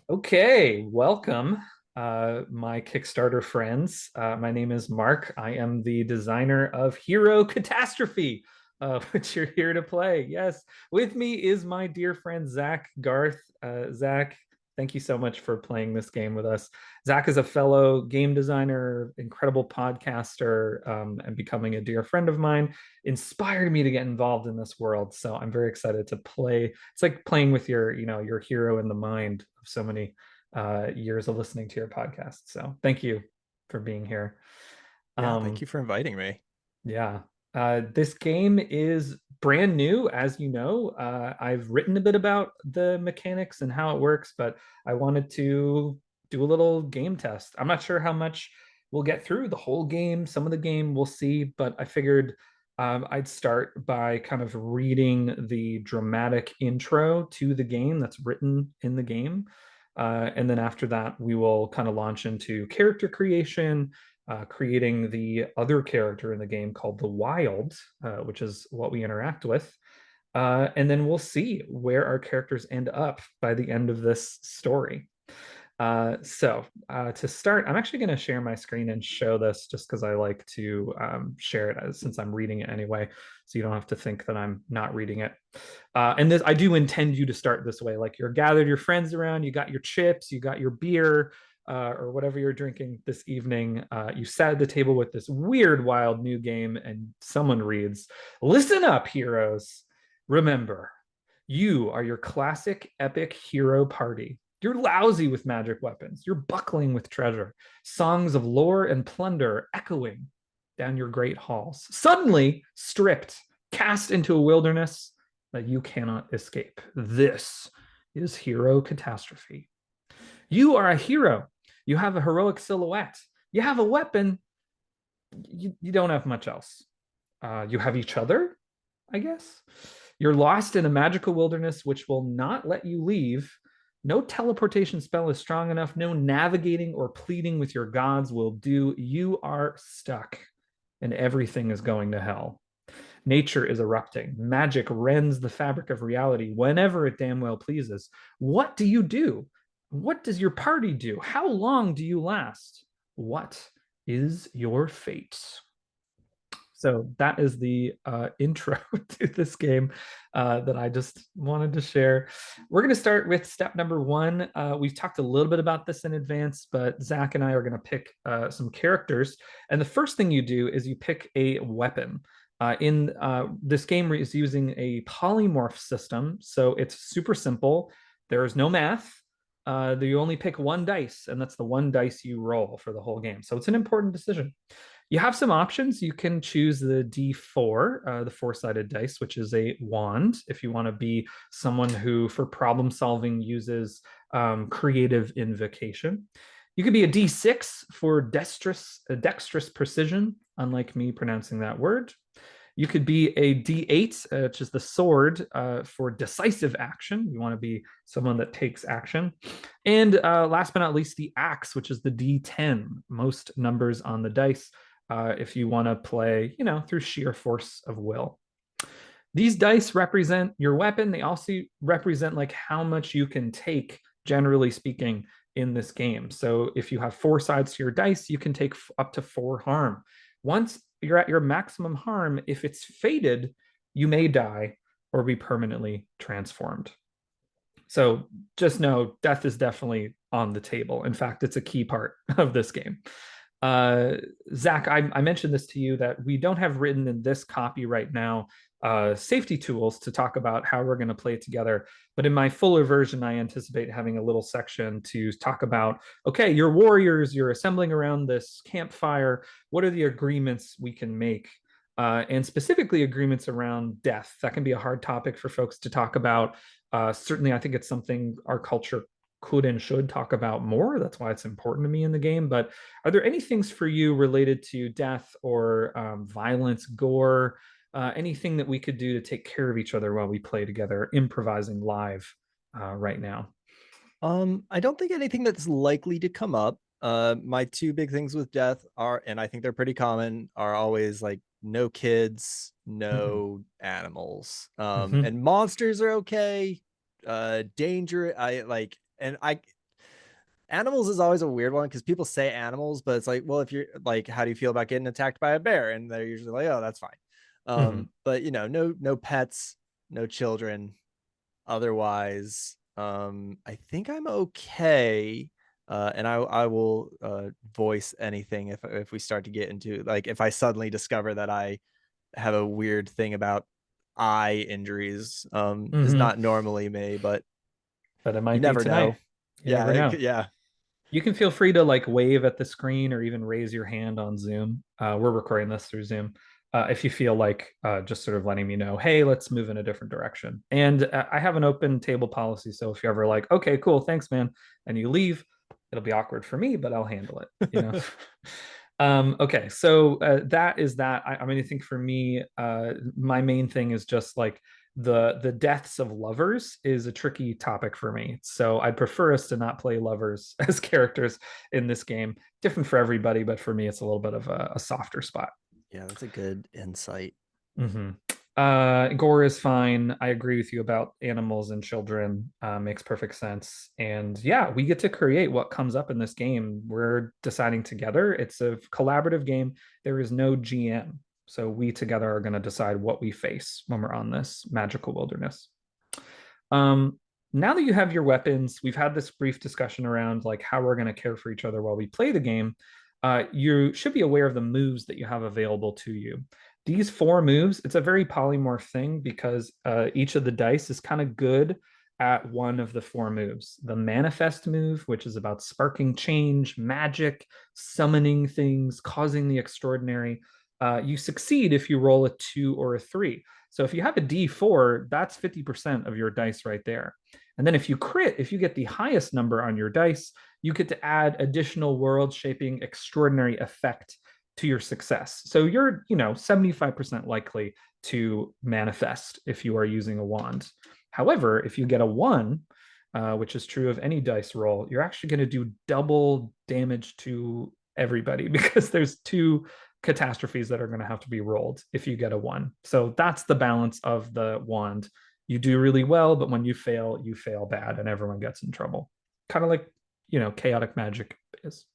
Okay, welcome, my Kickstarter friends. My name is Mark. I am the designer of Hero Catastrophe, which you're here to play. Yes, with me is my dear friend Zack Garth. Zack, thank you so much for playing this game with us. Zack is a fellow game designer, incredible podcaster, and becoming a dear friend of mine. Inspired me to get involved in this world. So I'm very excited to play. It's like playing with your hero in the mind of so many years of listening to your podcast. So thank you for being here. Yeah, thank Um, you for inviting me. yeah. This game is brand new, as you know. I've written a bit about the mechanics and how it works, but I wanted to do a little game test. I'm not sure how much we'll get through the whole game. Some of the game we'll see, but I figured I'd start by kind of reading the dramatic intro to the game that's written in the game. And then after that, we will kind of launch into character creation, creating the other character in the game called the Wild, which is what we interact with. And then we'll see where our characters end up by the end of this story. So to start, I'm actually going to share my screen and show this just because I like to share it since I'm reading it anyway. So you don't have to think that I'm not reading it. And this, I do intend you to start this way. Like you're gathered your friends around, you got your chips, you got your beer, or whatever you're drinking this evening. You sat at the table with this weird, wild new game, and someone reads, "Listen up, heroes. Remember, you are your classic epic hero party. You're lousy with magic weapons. You're buckling with treasure. Songs of lore and plunder echoing down your great halls. Suddenly, stripped, cast into a wilderness that you cannot escape. This is hero catastrophe. You are a hero. You have a heroic silhouette. You have a weapon. You don't have much else. You have each other, I guess. You're lost in a magical wilderness which will not let you leave. No teleportation spell is strong enough. No navigating or pleading with your gods will do. You are stuck, and everything is going to hell. Nature is erupting. Magic rends the fabric of reality whenever it damn well pleases. What do you do? What does your party do? How long do you last? What is your fate? So that is the intro to this game that I just wanted to share. We're going to start with step number one. We've talked a little bit about this in advance, but Zach and I are going to pick some characters. And the first thing you do is you pick a weapon. In this game is using a polymorph system, so it's super simple. There is no math. You only pick one dice, and that's the one dice you roll for the whole game. So it's an important decision. You have some options. You can choose the D4, the four-sided dice, which is a wand. If you want to be someone who, for problem solving, uses creative invocation. You could be a D6 for dexterous precision, unlike me pronouncing that word. You could be a D8, which is the sword for decisive action. You want to be someone that takes action. And last but not least, the axe, which is the D10, most numbers on the dice if you want to play, through sheer force of will. These dice represent your weapon. They also represent like how much you can take, generally speaking, in this game. So if you have four sides to your dice, you can take up to 4 harm. Once you're at your maximum harm, if it's fated, you may die or be permanently transformed. So just know death is definitely on the table. In fact, it's a key part of this game. Uh, Zach, I mentioned this to you that we don't have written in this copy right now safety tools to talk about how we're going to play it together. But in my fuller version, I anticipate having a little section to talk about, okay, you're warriors, you're assembling around this campfire. What are the agreements we can make? And specifically agreements around death. That can be a hard topic for folks to talk about. Certainly, I think it's something our culture could and should talk about more. That's why it's important to me in the game. But are there any things for you related to death or violence, gore, anything that we could do to take care of each other while we play together, improvising live right now? I don't think anything that's likely to come up. My two big things with death are, and I think they're pretty common, are always like no kids, Mm-hmm. no animals. Mm-hmm. And monsters are okay. Danger, I like, and I Animals is always a weird one because people say animals, but it's like, well, if you're like, how do you feel about getting attacked by a bear? And they're usually like, oh, that's fine. Mhm. But no pets, no children. Otherwise, I think I'm okay. And I will voice anything if we start to get into, like, if I suddenly discover that I have a weird thing about eye injuries. Is Mhm. not normally me, but But it you might be never tonight. know. You never know. Yeah. You can feel free to like wave at the screen or even raise your hand on Zoom. We're recording this through Zoom. If you feel like just sort of letting me know, hey, let's move in a different direction. And I have an open table policy. So if you're ever like, okay, cool, thanks, man, and you leave, it'll be awkward for me, but I'll handle it, you know? Okay, so that is that. I mean, I think for me, my main thing is just like the deaths of lovers is a tricky topic for me. So I'd prefer us to not play lovers as characters in this game. Different for everybody, but for me, it's a little bit of a softer spot. Yeah, that's a good insight. Mm-hmm. Gore is fine. I agree with you about animals and children. Makes perfect sense. And yeah, we get to create what comes up in this game. We're deciding together. It's a collaborative game. There is no GM. So we together are going to decide what we face when we're on this magical wilderness. Um, Now that you have your weapons, we've had this brief discussion around like how we're going to care for each other while we play the game. You should be aware of the moves that you have available to you. These four moves, it's a very polymorph thing because each of the dice is kind of good at one of the four moves. The manifest move, which is about sparking change, magic, summoning things, causing the extraordinary. You succeed if you roll a two or a three. So if you have a D4, that's 50% of your dice right there. And then if you crit, if you get the highest number on your dice, you get to add additional world shaping extraordinary effect to your success. So you're, 75% likely to manifest if you are using a wand. However, if you get a one, which is true of any dice roll, you're actually going to do double damage to everybody because there's two catastrophes that are going to have to be rolled if you get a one. So that's the balance of the wand. You do really well, but when you fail bad, and everyone gets in trouble. Kind of like, chaotic magic is.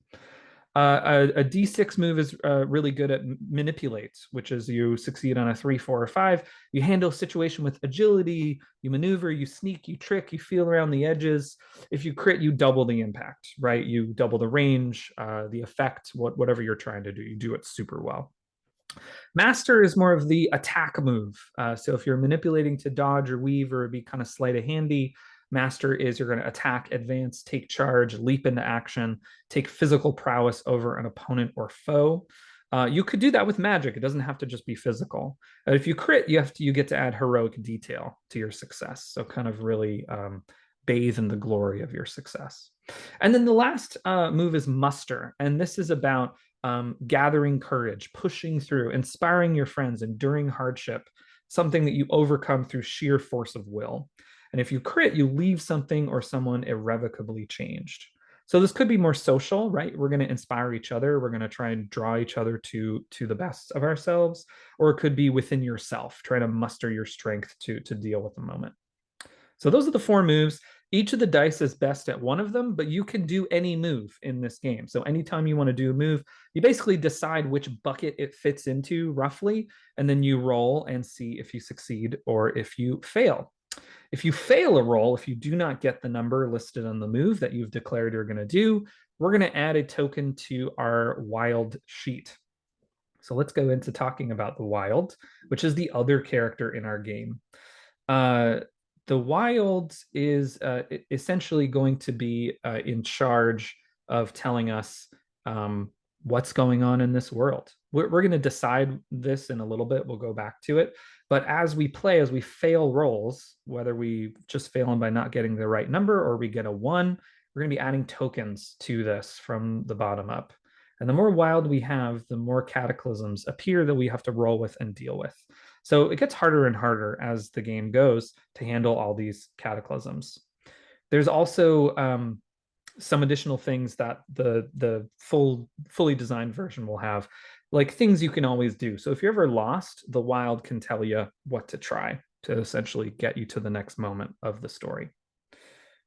A D6 move is really good at manipulate, which is you succeed on a three, four, or five. You handle a situation with agility, you maneuver, you sneak, you trick, you feel around the edges. If you crit, you double the impact, right? You double the range, the effect, whatever you're trying to do, you do it super well. Master is more of the attack move. So if you're manipulating to dodge or weave or be kind of sleight of handy, Master is you're going to attack, advance, take charge, leap into action, take physical prowess over an opponent or foe. You could do that with magic. It doesn't have to just be physical. If you crit, you get to add heroic detail to your success. So kind of really bathe in the glory of your success. And then the last move is muster, and this is about gathering courage, pushing through, inspiring your friends, enduring hardship, something that you overcome through sheer force of will. And if you crit, you leave something or someone irrevocably changed. So this could be more social, right? We're going to inspire each other. We're going to try and draw each other to the best of ourselves, or it could be within yourself, trying to muster your strength to deal with the moment. So those are the four moves. Each of the dice is best at one of them, but you can do any move in this game. So anytime you want to do a move, you basically decide which bucket it fits into roughly, and then you roll and see if you succeed or if you fail. If you fail a roll, if you do not get the number listed on the move that you've declared you're going to do, we're going to add a token to our wild sheet. So let's go into talking about the wild, which is the other character in our game. Uh, the wild is essentially going to be in charge of telling us um, what's going on in this world. We're going to decide this in a little bit. We'll go back to it. But as we play, as we fail rolls, whether we just fail them by not getting the right number or we get a one, we're going to be adding tokens to this from the bottom up. And the more wild we have, the more cataclysms appear that we have to roll with and deal with. So it gets harder and harder as the game goes to handle all these cataclysms. There's also some additional things that the fully designed version will have, like things you can always do. So if you're ever lost, the wild can tell you what to try to essentially get you to the next moment of the story.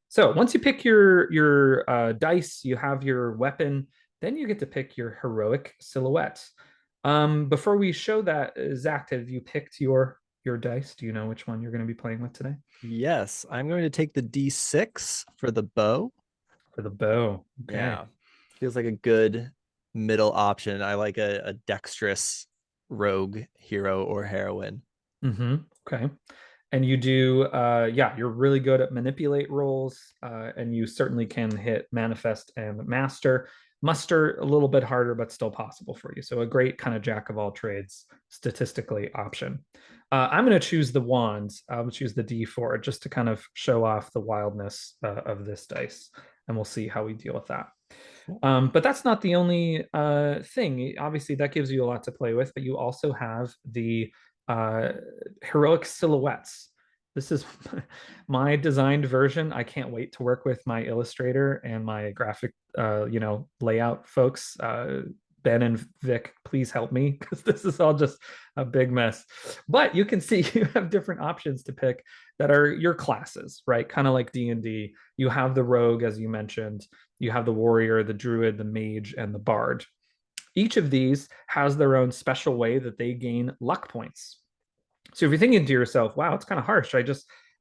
So once you pick your dice, you have your weapon. Then you get to pick your heroic silhouette. Before we show that, Zach, have you picked your dice? Do you know which one you're going to be playing with today Yes, I'm going to take the D6 for the bow. for the bow? Okay. Yeah. Feels like a good middle option. I like a dexterous rogue hero or heroine. Mm-hmm. Okay. And you do, yeah, you're really good at manipulate rolls, and you certainly can hit manifest and master. Muster a little bit harder, but still possible for you. So a great kind of jack of all trades statistically option. I'm going to choose the wands. I'll choose the D4 just to kind of show off the wildness of this dice, and we'll see how we deal with that. But that's not the only thing. Obviously, that gives you a lot to play with, but you also have the uh, heroic silhouettes. This is my designed version. I can't wait to work with my illustrator and my graphic, layout folks. Ben and Vic, please help me because this is all just a big mess. But you can see you have different options to pick that are your classes, right? Kind of like D&D. You have the rogue, as you mentioned. You have the warrior, the druid, the mage, and the bard. Each of these has their own special way that they gain luck points. So if you're thinking to yourself, wow, it's kind of harsh. I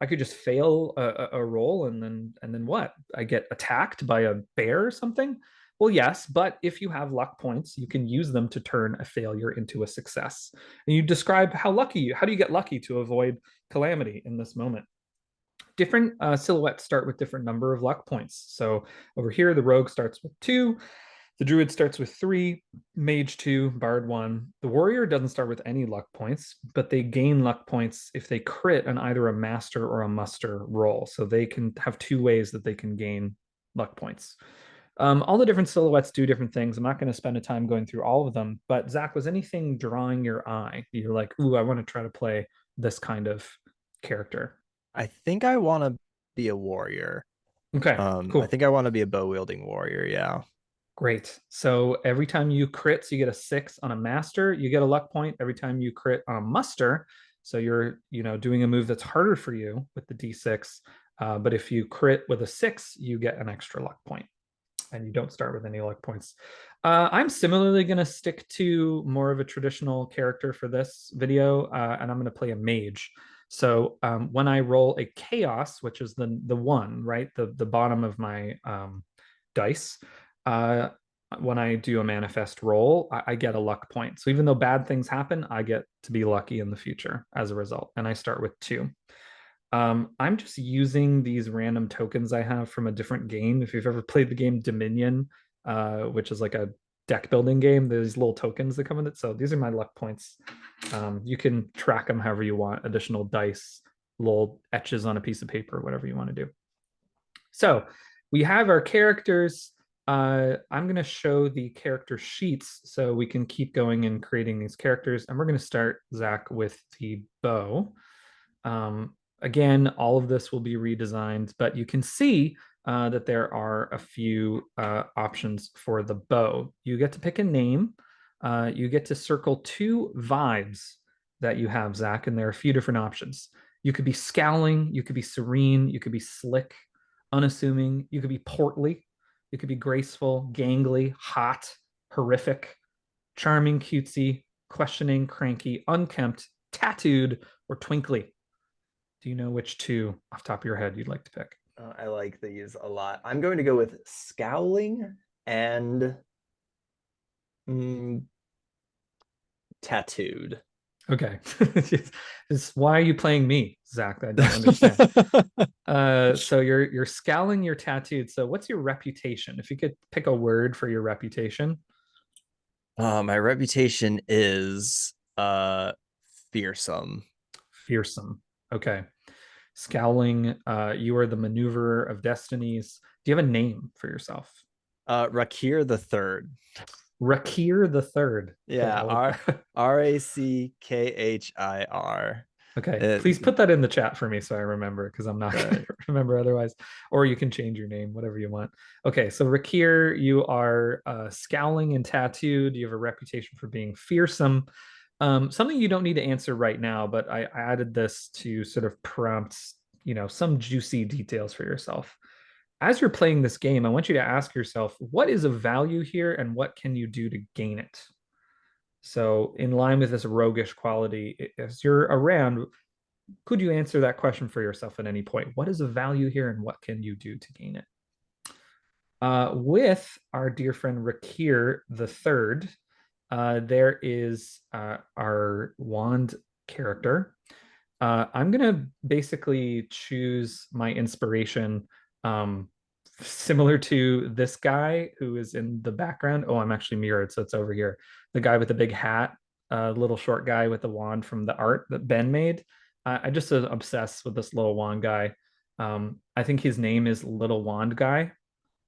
could just fail a roll and then what? I get attacked by a bear or something? Well, yes, but if you have luck points, you can use them to turn a failure into a success. And you describe how do you get lucky to avoid calamity in this moment? Different silhouettes start with different number of luck points. So over here, the rogue starts with 2, the druid starts with 3, mage 2, bard 1. The warrior doesn't start with any luck points, but they gain luck points if they crit on either a master or a muster roll. So they can have two ways that they can gain luck points. All the different silhouettes do different things. I'm not going to spend a time going through all of them, but Zach, was anything drawing your eye? You're like, ooh, I want to try to play this kind of character. I think I want to be a warrior. Okay, I cool. think I want to be a bow wielding warrior. Yeah. Great. So every time you crit, so you get a 6 on a master, you get a luck point. Every time you crit on a muster, so you're, doing a move that's harder for you with the D6. But if you crit with a 6, you get an extra luck point, and you don't start with any luck points. I'm similarly going to stick to more of a traditional character for this video, and I'm going to play a mage. So when I roll a chaos, which is the one, right, the bottom of my dice, uh, when I do a manifest roll, I get a luck point. So even though bad things happen, I get to be lucky in the future as a result, and I start with 2. I'm just using these random tokens I have from a different game. If you've ever played the game Dominion, which is like a deck building game, there's little tokens that come in it. So these are my luck points. You can track them however you want, additional dice, little etches on a piece of paper, whatever you want to do. So we have our characters. I'm going to show the character sheets so we can keep going and creating these characters. And we're going to start, Zach, with the bow. Again, all of this will be redesigned, but you can see that there are a few options for the bow. You get to pick a name. You get to circle 2 vibes that you have, Zach, and there are a few different options. You could be scowling, you could be serene, you could be slick, unassuming, you could be portly, you could be graceful, gangly, hot, horrific, charming, cutesy, questioning, cranky, unkempt, tattooed, or twinkly. Do you know which 2 off the top of your head you'd like to pick? I like these a lot. I'm going to go with scowling and mm, tattooed. Okay. It's why are you playing me, Zach? I don't understand. So you're scowling, you're tattooed. So what's your reputation? If you could pick a word for your reputation. My reputation is fearsome. Fearsome. Okay. Scowling, you are the maneuverer of destinies. Do you have a name for yourself? Rakir the Third. Rakir the Third. Okay, I Yeah, like R that. Rakhir. Okay, Uh, please put that in the chat for me so I remember because I'm not going right. to remember otherwise. Or you can change your name, whatever you want. Okay, so Rakir, you are scowling and tattooed. You have a reputation for being fearsome. Something you don't need to answer right now, but I added this to sort of prompt, some juicy details for yourself. As you're playing this game, I want you to ask yourself, what is of value here and what can you do to gain it? So, in line with this roguish quality, as you're around, could you answer that question for yourself at any point? What is of value here and what can you do to gain it? With our dear friend Rakir the Third, there is our wand character. I'm gonna basically choose my inspiration, um, similar to this guy who is in the background. Oh, I'm actually mirrored, so it's over here. The guy with the big hat, little short guy with the wand from the art that Ben made. I just obsessed with this little wand guy. I think his name is Little Wand Guy.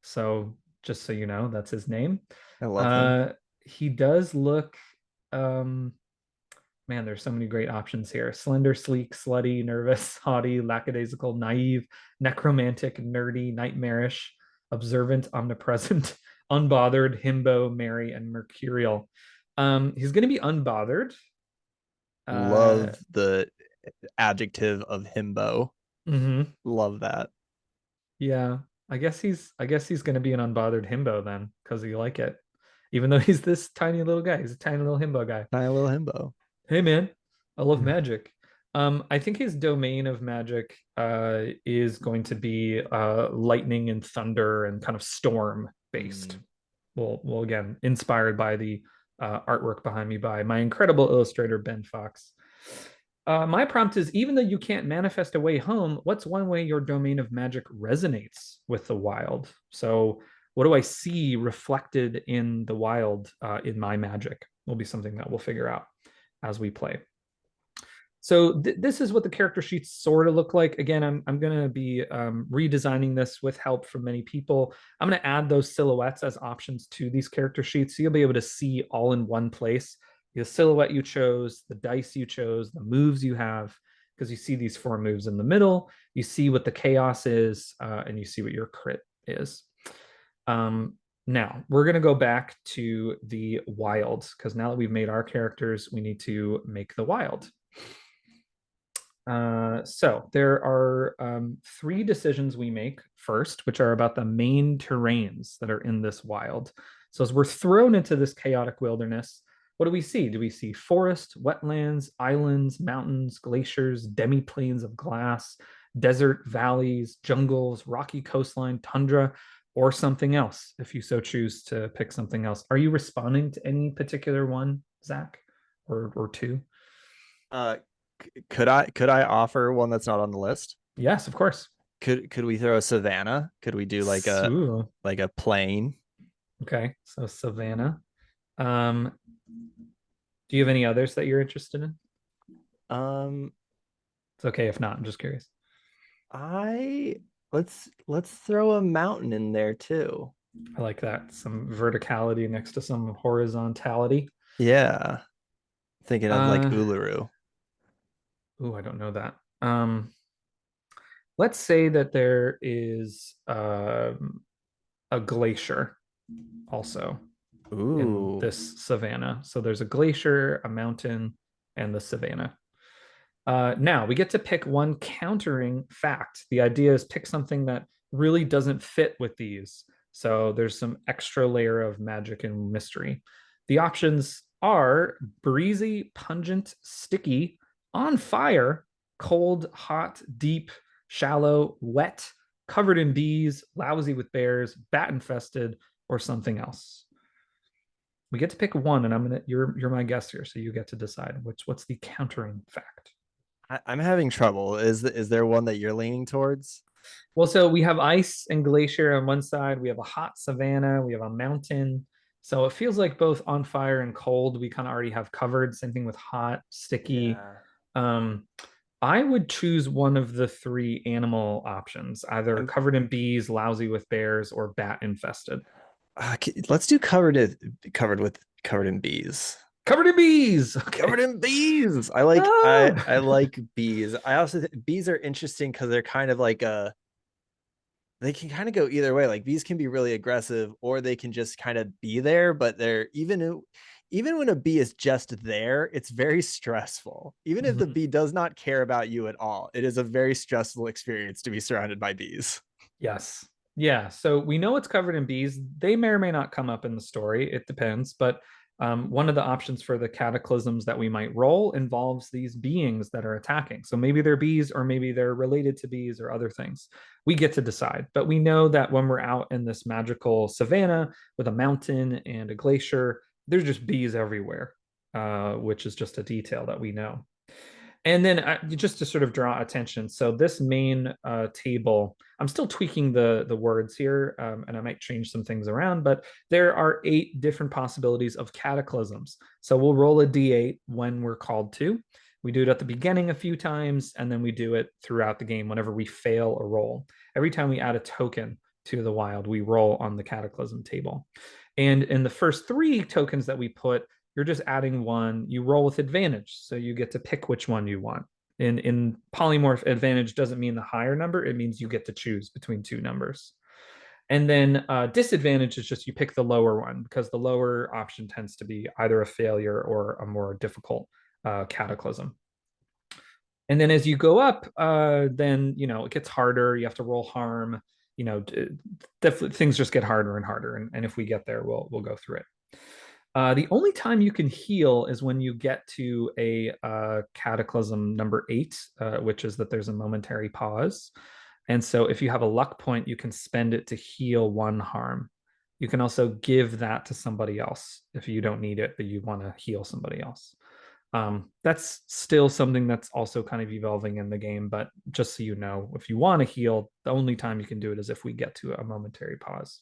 So just so you know, that's his name. I love him. Uh, he does look, um, man, there's so many great options here. Slender, sleek, slutty, nervous, haughty, lackadaisical, naive, necromantic, nerdy, nightmarish, observant, omnipresent, unbothered, himbo, merry, and mercurial. He's going to be unbothered. Uh, Love the adjective of himbo. mhm. Love that. Yeah, I guess he's going to be an unbothered himbo then, because you like it. Even though he's this tiny little guy, he's a tiny little himbo guy. Tiny little himbo. Hey man, I love magic. I think his domain of magic is going to be lightning and thunder and kind of storm based. Mm. Well, again, inspired by the artwork behind me by my incredible illustrator Ben Fox. My prompt is: even though you can't manifest a way home, what's one way your domain of magic resonates with the wild? So, what do I see reflected in the wild in my magic? Will be something that we'll figure out as we play. So this is what the character sheets sort of look like. Again, I'm going to be redesigning this with help from many people. I'm going to add those silhouettes as options to these character sheets. So you'll be able to see all in one place the silhouette you chose, the dice you chose, the moves you have, because you see these 4 moves in the middle. You see what the chaos is, and you see what your crit is. Now we're going to go back to the wild, because now that we've made our characters, we need to make the wild. So there are 3 decisions we make first, which are about the main terrains that are in this wild. So as we're thrown into this chaotic wilderness, what do we see? Do we see forest, wetlands, islands, mountains, glaciers, demi-plains of glass, desert, valleys, jungles, rocky coastline, tundra, or something else, if you so choose to pick something else? Are you responding to any particular one, Zach, or two? Uh, could I offer one that's not on the list? Yes, of course. Could we throw a savannah? Could we do Ooh, like a plain? okay. So Savannah. Um, do you have any others that you're interested in? Um, It's okay if not. I'm just curious. I let's throw a mountain in there too. I like that. Some verticality next to some horizontality. Yeah, thinking of like Uh, Uluru. I don't know that. Let's say that there is a glacier also in Ooh, this savanna. So there's a glacier, a mountain, and the savanna. Now we get to pick one countering fact. The idea is pick something that really doesn't fit with these. So there's some extra layer of magic and mystery. The options are breezy, pungent, sticky, on fire, cold, hot, deep, shallow, wet, covered in bees, lousy with bears, bat infested, or something else. We get to pick one, and you're my guest here, so you get to decide what's the countering fact. I'm having trouble. Is there one that you're leaning towards? Well, so we have ice and glacier on one side. We have a hot savanna. We have a mountain. So it feels like both on fire and cold, we kind of already have covered. Same thing with hot, sticky. Yeah. Um, I would choose one of the 3 animal options, either I'm, covered in bees, lousy with bears, or bat infested. let's do covered in bees. Covered in bees. Covered Okay. in bees. Ah. I like bees. I also bees are interesting because they're kind of like they can kind of go either way. Like bees can be really aggressive or they can just kind of be there, but they're even when a bee is just there, it's very stressful. Even if the Mhm. bee does not care about you at all, it is a very stressful experience to be surrounded by bees. Yes. Yeah, so we know it's covered in bees. They may or may not come up in the story. It depends. But one of the options for the cataclysms that we might roll involves these beings that are attacking. So maybe they're bees, or maybe they're related to bees or other things. We get to decide. But we know that when we're out in this magical savanna with a mountain and a glacier, there's just bees everywhere, which is just a detail that we know. And then just to sort of draw attention, so this main table, I'm still tweaking the words here, and I might change some things around, but there are 8 different possibilities of cataclysms. So we'll roll a d8 when we're called to. We do it at the beginning a few times, and then we do it throughout the game whenever we fail a roll. Every time we add a token to the wild, we roll on the cataclysm table. And in the first 3 tokens that we put, you're just adding one. You roll with advantage, so you get to pick which one you want. In polymorph, advantage doesn't mean the higher number; it means you get to choose between 2 numbers. And then disadvantage is just you pick the lower one because the lower option tends to be either a failure or a more difficult cataclysm. And then as you go up, then it gets harder. You have to roll harm. Things just get harder and harder. And if we get there, we'll go through it. The only time you can heal is when you get to a cataclysm number 8, which is that there's a momentary pause. And so if you have a luck point, you can spend it to heal 1 harm. You can also give that to somebody else if you don't need it, but you want to heal somebody else. That's still something that's also kind of evolving in the game, but just so you know, if you want to heal, the only time you can do it is if we get to a momentary pause.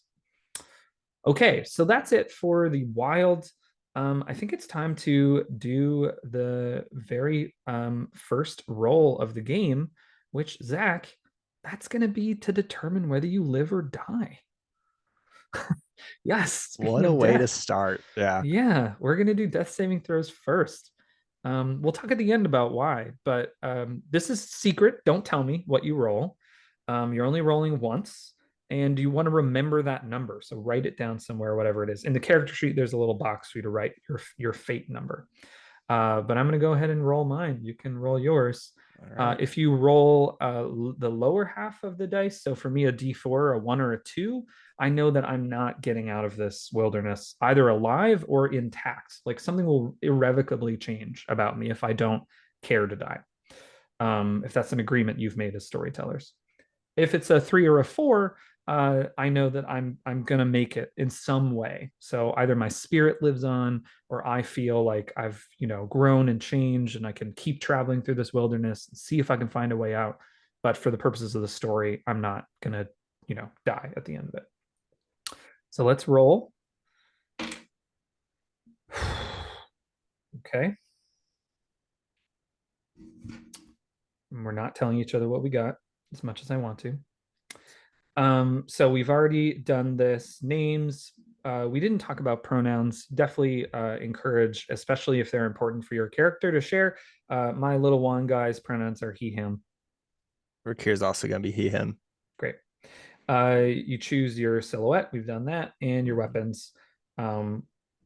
Okay, so that's it for the wild. I think it's time to do the very first roll of the game, which, Zach, that's going to be to determine whether you live or die. Yes, speaking What a of way to death, start. Yeah. yeah, we're going to do death saving throws first. We'll talk at the end about why, but this is secret. Don't tell me what you roll. You're only rolling once, and you want to remember that number. So write it down somewhere, whatever it is. In the character sheet, there's a little box for you to write your fate number. But I'm going to go ahead and roll mine. You can roll yours. All right. If you roll the lower half of the dice, so for me, a d4, a 1, or a 2, I know that I'm not getting out of this wilderness either alive or intact. Like something will irrevocably change about me if I don't care to die. If that's an agreement you've made as storytellers. If it's a 3 or a 4, I know that I'm gonna make it in some way. So either my spirit lives on, or I feel like I've grown and changed, and I can keep traveling through this wilderness and see if I can find a way out. But for the purposes of the story, I'm not gonna die at the end of it. So let's roll. Okay. And we're not telling each other what we got as much as I want to. So we've already done this. Names. We didn't talk about pronouns. Definitely encourage, especially if they're important for your character, to share. My little one guy's pronouns are he, him. Rakir's also gonna be he, him. Great. You choose your silhouette. We've done that, and your Mhm. weapons.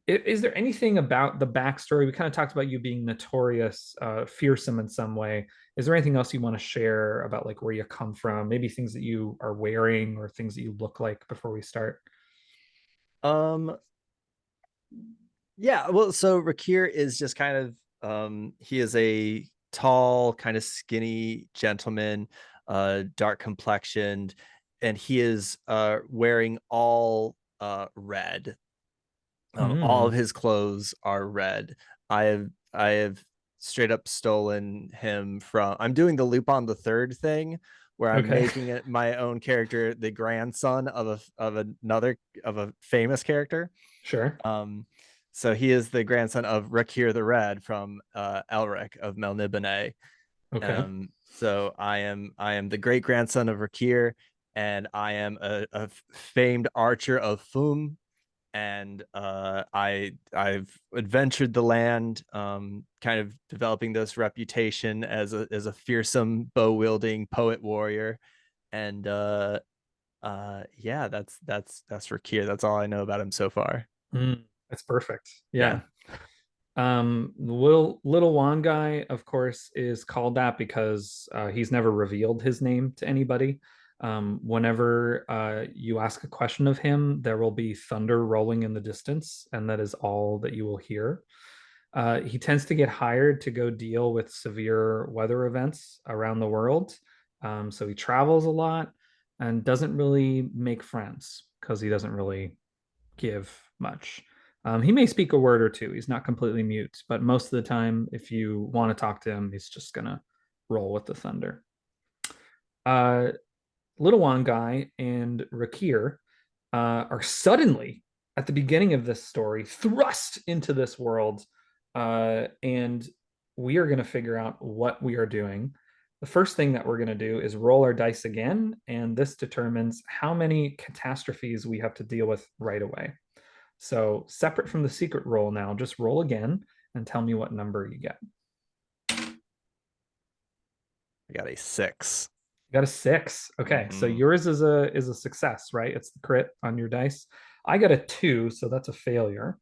Is there anything about the backstory? We kind of talked about you being notorious, fearsome in some way. Is there anything else you want to share about like where you come from? Maybe things that you are wearing or things that you look like before we start? Um, yeah, well, so Rakir is just kind of he is a tall, kind of skinny gentleman, dark complexioned, and he is wearing all red. All of Mm, his clothes are red. I have straight up stolen him from. I'm doing the loop on the third thing where I'm okay, making it my own character, the grandson of a famous character. sure. Um, so he is the grandson of Rakir the Red from Elric of Melniboné. Okay. So I am the great grandson of Rakir, and I am a famed archer of Fum, and I've adventured the land, kind of developing this reputation as a fearsome bow wielding poet warrior, and yeah, that's Rakir. That's all I know about him so far. That's perfect. Yeah. Yeah. The little Juan guy, of course, is called that because he's never revealed his name to anybody. Whenever you ask a question of him, there will be thunder rolling in the distance, and that is all that you will hear. He tends to get hired to go deal with severe weather events around the world. So he travels a lot and doesn't really make friends because he doesn't really give much. He may speak a word or two. He's not completely mute, but most of the time, if you want to talk to him, he's just gonna roll with the thunder. Uh, Little Wan Guy and Rakir are suddenly at the beginning of this story thrust into this world, and we are going to figure out what we are doing. The first thing that we're going to do is roll our dice again, and this determines how many catastrophes we have to deal with right away. So, separate from the secret roll now, just roll again and tell me what number you get. I got a 6. You got a 6. Okay, so Mm-hmm. yours is a success, right? It's the crit on your dice. I got a 2, so that's a failure.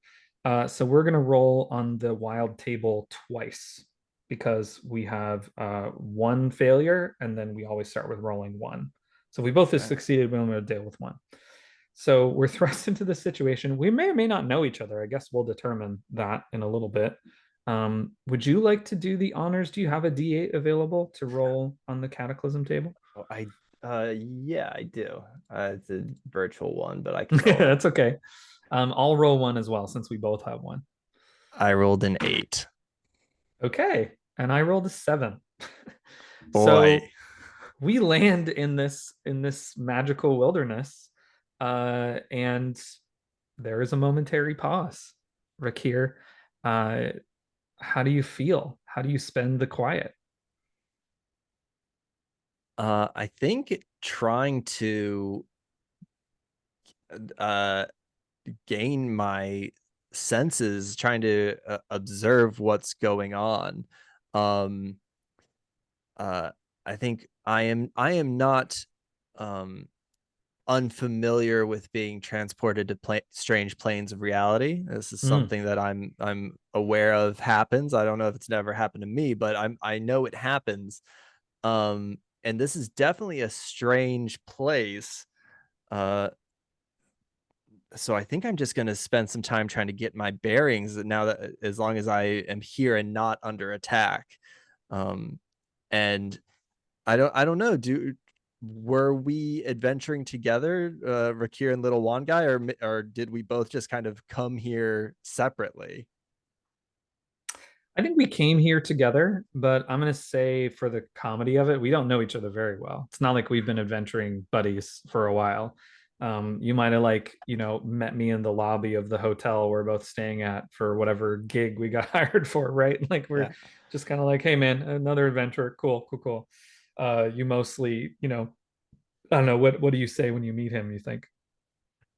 So we're gonna roll on the wild table twice because we have one failure, and then we always start with rolling one. So we both have Okay. succeeded, but I'm gonna deal with one. So we're thrust into this situation. We may or may not know each other. I guess we'll determine that in a little bit. Would you like to do the honors? Do you have a D8 available to roll on the Cataclysm table? Oh, yeah, I do. It's a virtual one, but I can Yeah, roll it. that's okay. I'll roll one as well since we both have one. I rolled an 8. Okay, and I rolled a 7. Boy. So we land in this magical wilderness, and there is a momentary pause. Rakir, uh, how do you feel? How do you spend the quiet? I think trying to uh gain my senses, trying to observe what's going on. Um uh I think I am not um unfamiliar with being transported to strange planes of reality. This is Mm, something that I'm aware of happens. I don't know if it's never happened to me, but I know it happens. And this is definitely a strange place. Uh, so I think I'm just going to spend some time trying to get my bearings now that as long as I am here and not under attack. Um, and I don't know. Do Were we adventuring together, Rakir and Little Wan Guy, or did we both just kind of come here separately? I think we came here together, but I'm gonna say for the comedy of it, we don't know each other very well. It's not like we've been adventuring buddies for a while. You might have met me in the lobby of the hotel we're both staying at for whatever gig we got hired for, right? Like we're Yeah. just kind of like, hey man, another adventure, cool, cool, cool. You mostly, I don't know, what do you say when you meet him, you think?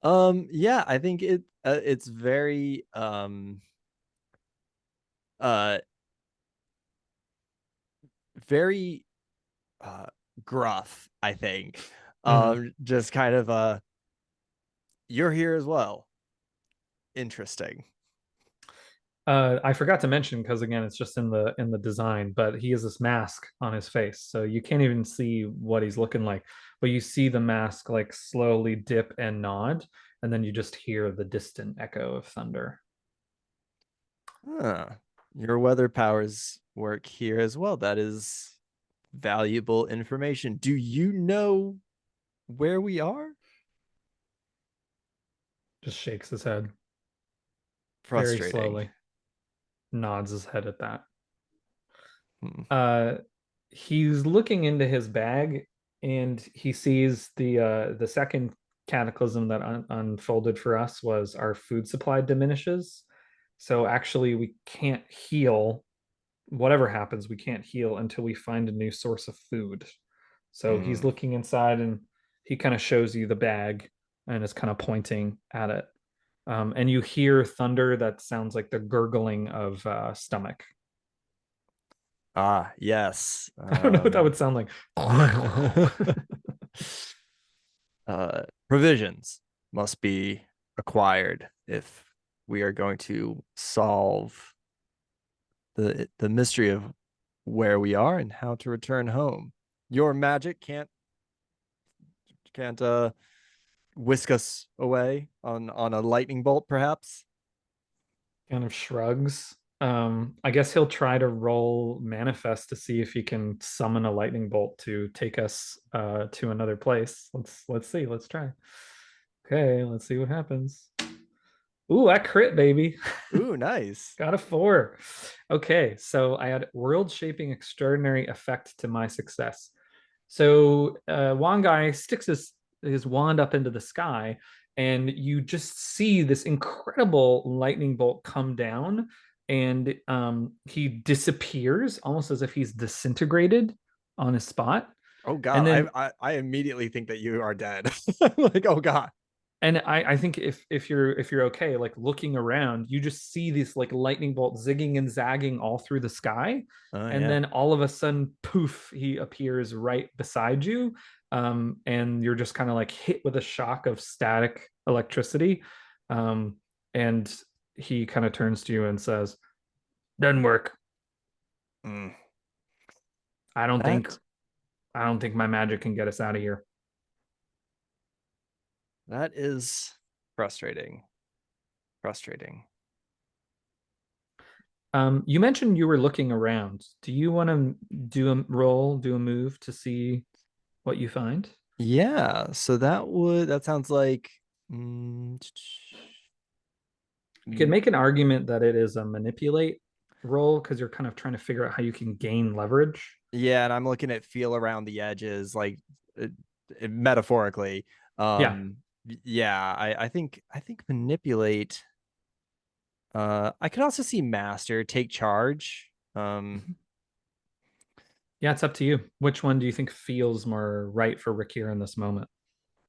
Yeah, I think it's very uh very uh gruff, I think. Mhm. Just kind of you're here as well. Interesting. I forgot to mention because again, it's just in the design, but he has this mask on his face, so you can't even see what he's looking like. But you see the mask like slowly dip and nod, and then you just hear the distant echo of thunder. Huh. Your weather powers work here as well. That is valuable information. Do you know where we are? Just shakes his head very Frustrating. slowly, nods his head at that. Hmm. Uh, he's looking into his bag, and he sees the second cataclysm that unfolded for us was our food supply diminishes. So actually, we can't heal. Whatever happens, we can't heal until we find a new source of food. So he's Hmm. looking inside, and he kind of shows you the bag and is kind of pointing at it. And you hear thunder that sounds like the gurgling of stomach. Ah, yes. I don't know what that would sound like. Provisions must be acquired if we are going to solve the mystery of where we are and how to return home. Your magic can't Can't whisk us away on a lightning bolt, perhaps? Kind of shrugs. I guess he'll try to roll manifest to see if he can summon a lightning bolt to take us to another place. Let's see. Let's try. Okay, let's see what happens. Ooh, I crit, baby. Ooh, nice. Got a 4. Okay, so I had world-shaping extraordinary effect to my success. So Wong Guy sticks his wand up into the sky, and you just see this incredible lightning bolt come down, and he disappears almost as if he's disintegrated on his spot. Oh And God, then I immediately think that you are dead. Like, oh God. I think if you're okay, like looking around, you just see this like lightning bolt zigging and zagging all through the sky, Oh and yeah. then all of a sudden, poof, he appears right beside you, and you're just kind of like hit with a shock of static electricity, um, and he kind of turns to you and says, "Doesn't work. Mm. I don't think That I don't think my magic can get us out of here." that is frustrating. Frustrating. You mentioned you were looking around. Do you want to do a move to see what you find? Yeah, so that sounds like mm, You could mm, make an argument that it is a manipulate roll because you're kind of trying to figure out how you can gain leverage. yeah, and I'm looking at feel around the edges, like it, metaphorically. Yeah. Yeah, I think manipulate. I could also see master, take charge. Yeah, it's up to you. Which one do you think feels more right for Rick here in this moment?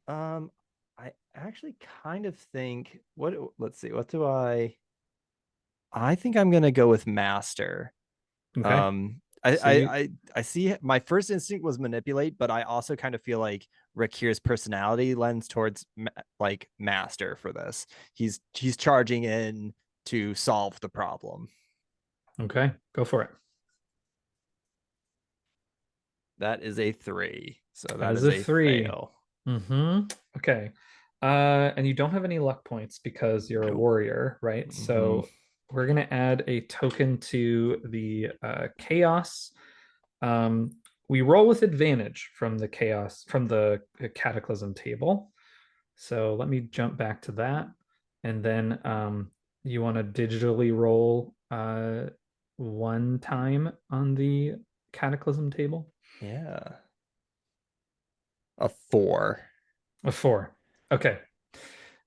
Um, I actually kind of think what. Let's see, what do I think I'm gonna go with master. Okay. I, So I you I I see my first instinct was manipulate, but I also kind of feel like Rakir's personality lends towards like master for this. He's charging in to solve the problem. okay, go for it. That is a 3. So That that is is a a 3. fail. Okay. And you don't have any luck points because you're a Nope. warrior, right? Hmm. So we're gonna add a token to the chaos. Um, we roll with advantage from the chaos from the cataclysm table. So let me jump back to that, and then you want to digitally roll one time on the cataclysm table. Yeah. A 4. A 4. Okay.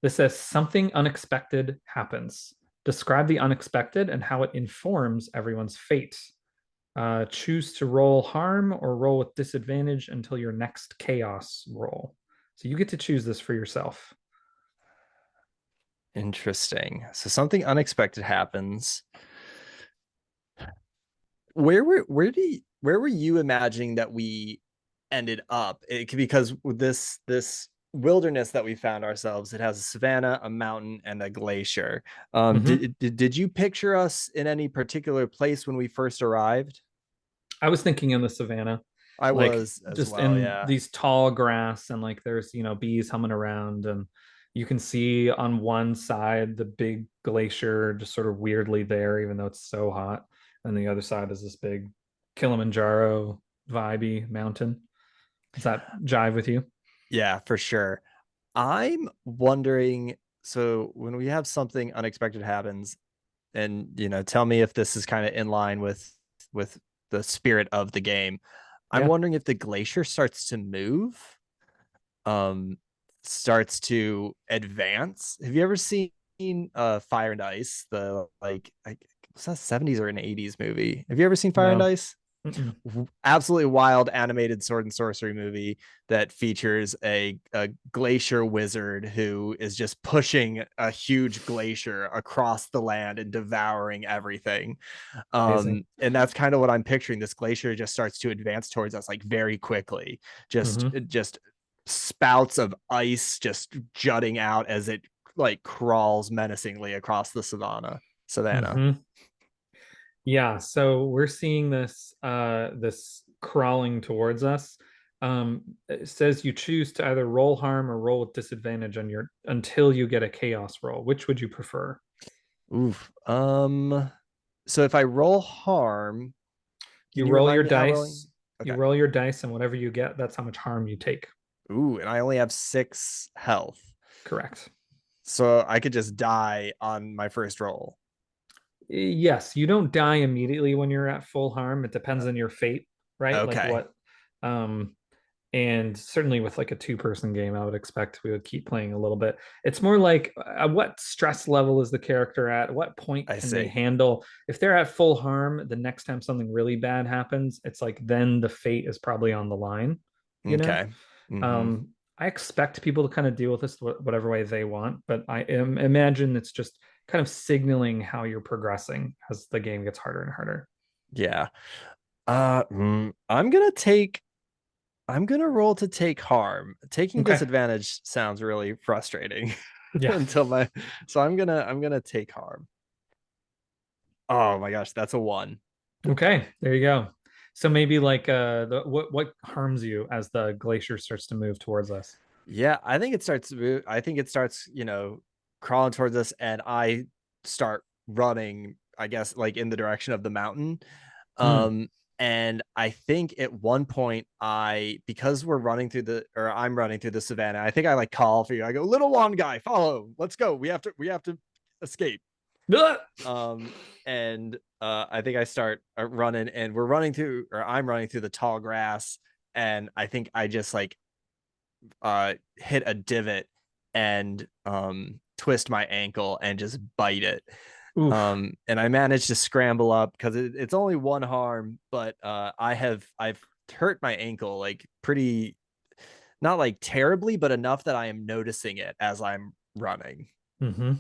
This says something unexpected happens. Describe the unexpected and how it informs everyone's fate. Choose to roll harm or roll with disadvantage until your next chaos roll. So you get to choose this for yourself. Interesting. So something unexpected happens. Where were you imagining that we ended up? Because with this wilderness that we found ourselves, it has a savanna, a mountain, and a glacier. Mhm. Did you picture us in any particular place when we first arrived? I was thinking in the savannah, I like was as just well, in yeah. these tall grass, and like there's bees humming around, and you can see on one side the big glacier just sort of weirdly there, even though it's so hot, and the other side is this big Kilimanjaro vibey mountain. Does that jive with you? Yeah, for sure. I'm wondering, so when we have something unexpected happens, and tell me if this is kind of in line with the spirit of the game. I'm Yeah. wondering if the glacier starts to move, um starts to advance. Have you ever seen Fire and Ice, the was that 70s or an 80s movie? Have you ever seen Fire and No. Ice? Mm-mm. Absolutely wild animated sword and sorcery movie that features a glacier wizard who is just pushing a huge glacier across the land and devouring everything. Amazing. And that's kind of what I'm picturing. This glacier just starts to advance towards us like very quickly. Mm-hmm. Just spouts of ice just jutting out as it like crawls menacingly across the savannah. Mm-hmm. Yeah, so we're seeing this crawling towards us. It says you choose to either roll harm or roll with disadvantage on your until you get a chaos roll. Which would you prefer? Oof. So if I roll harm, You can you roll remind your me how rolling? dice, you Okay. roll your dice, and whatever you get, that's how much harm you take. Ooh, and I only have 6 health. Correct. So I could just die on my first roll. Yes, you don't die immediately when you're at full harm. It depends on your fate, right? Like Okay. what um and certainly with like a two-person game, I would expect we would keep playing a little bit. It's more like what stress level is the character at? What point I can they see. handle? If they're at full harm, the next time something really bad happens, it's like then the fate is probably on the line, you know? Okay. Mm-hmm. I expect people to kind of deal with this whatever way they want, but imagine it's just kind of signaling how you're progressing as the game gets harder and harder. Yeah. I'm gonna roll to take harm. Taking Okay. disadvantage sounds really frustrating Yeah. until my so I'm gonna take harm. Oh my gosh, that's a 1. Okay, there you go. So maybe like what harms you as the glacier starts to move towards us? Yeah, I think it starts, crawling towards us and I start running, I guess, like in the direction of the mountain. Hmm. Um, and I think at one point because I'm running through the savannah, I think I like call for you. I go, little one guy, follow, let's go. We have to escape. Ah! Um, and I think I start running and we're running through, or I'm running through the tall grass. And I think I just like hit a divot and twist my ankle and just bite it. Oof. And I managed to scramble up because it's only 1 harm, but I've hurt my ankle like pretty, not like terribly, but enough that I am noticing it as I'm running. Hmm.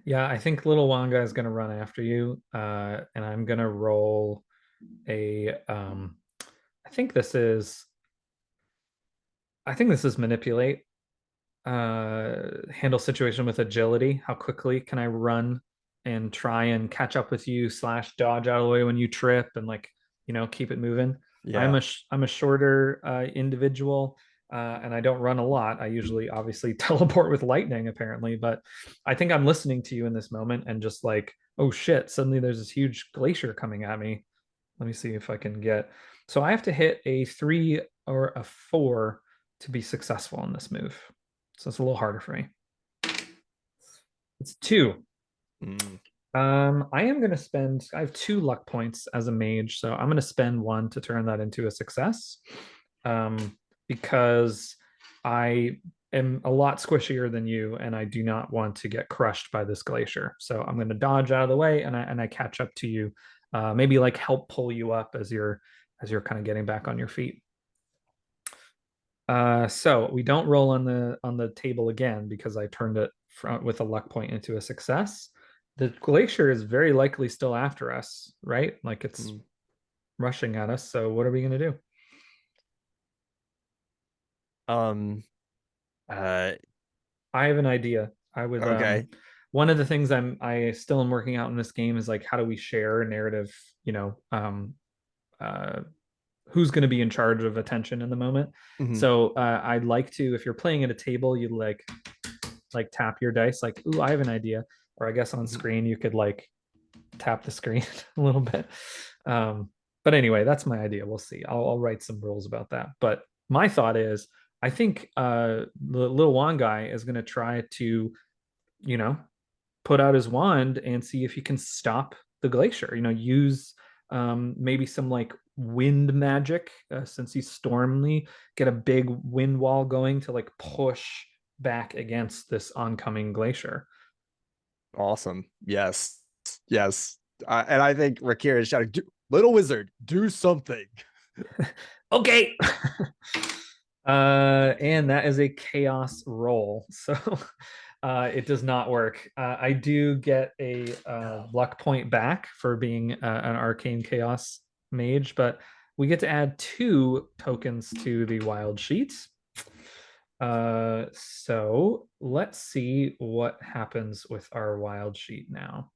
Yeah, I think little Wanga is gonna run after you, and I'm gonna roll a. I think this is. I think this is manipulate. Handle situation with agility. How quickly can I run and try and catch up with you slash dodge out of the way when you trip and like keep it moving. Yeah. I'm a shorter individual, and I don't run a lot. I usually obviously teleport with lightning apparently, but I think I'm listening to you in this moment and just like, oh shit, suddenly there's this huge glacier coming at me. Let me see if I can get. So I have to hit a 3 or a 4 to be successful in this move. So it's a little harder for me. It's 2. Mm. I am going to spend, I have 2 luck points as a mage, so I'm going to spend 1 to turn that into a success. Because I am a lot squishier than you, and I do not want to get crushed by this glacier. So I'm going to dodge out of the way, and I catch up to you. Maybe like help pull you up as you're kind of getting back on your feet. So we don't roll on the table again because I turned it with a luck point into a success. The glacier is very likely still after us, right? Like it's Mm. rushing at us. So what are we gonna do? Um, uh, I have an idea. I would okay. one of the things I still am working out in this game is like how do we share a narrative, uh who's going to be in charge of attention in the moment. Mhm. So I'd like to, if you're playing at a table, you like tap your dice, like, ooh, I have an idea. Or I guess on Mhm. screen you could like tap the screen a little bit. Um, but anyway, that's my idea. We'll see. I'll write some rules about that. But my thought is, I think the little wand guy is going to try to, you know, put out his wand and see if he can stop the glacier. Use maybe some like wind magic since he's stormy, get a big wind wall going to like push back against this oncoming glacier. Awesome. Yes. Yes. And I think Rakir is shouting, little wizard, do something. Okay. And that is a chaos roll. So it does not work. I do get a No. luck point back for being an arcane chaos mage, but we get to add 2 tokens to the wild sheets. So let's see what happens with our wild sheet now.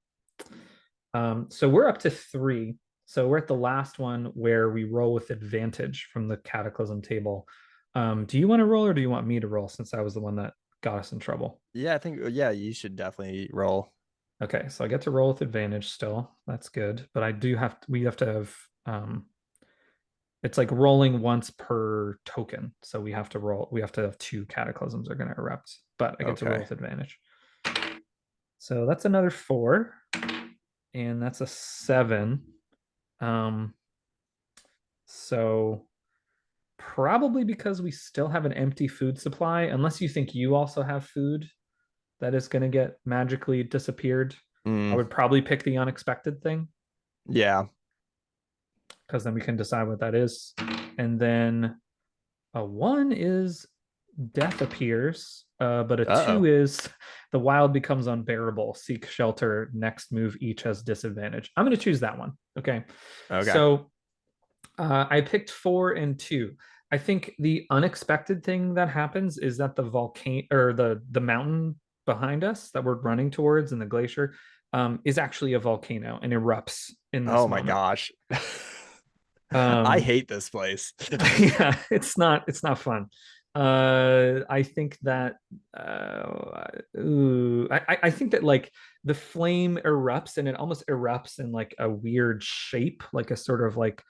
So we're up to 3. So we're at the last one where we roll with advantage from the Cataclysm table. Do you want to roll or do you want me to roll since I was the one that got us in trouble? Yeah, I think yeah, you should definitely roll. Okay, so I get to roll with advantage still. That's good. But I do have we have to have it's like rolling once per token. So we have to have two cataclysms are gonna erupt, but I get to roll Okay. with advantage. So that's another four, and that's a seven. Um, so probably because we still have an empty food supply, unless you think you also have food that is going to get magically disappeared. I Mm, would probably pick the unexpected thing yeah. because then we can decide what that is. And then a one is death appears, but a two Uh-oh. is the wild becomes unbearable. Seek shelter. Next move each has disadvantage. I'm going to choose that one. Okay. Okay. So I picked four and two. I think the unexpected thing that happens is that the volcano or the mountain behind us that we're running towards in the glacier is actually a volcano and erupts in this Oh my moment. gosh. I Um, hate this place. yeah, it's not fun. I think that I think that like the flame erupts and it almost erupts in like a weird shape, like a sort of like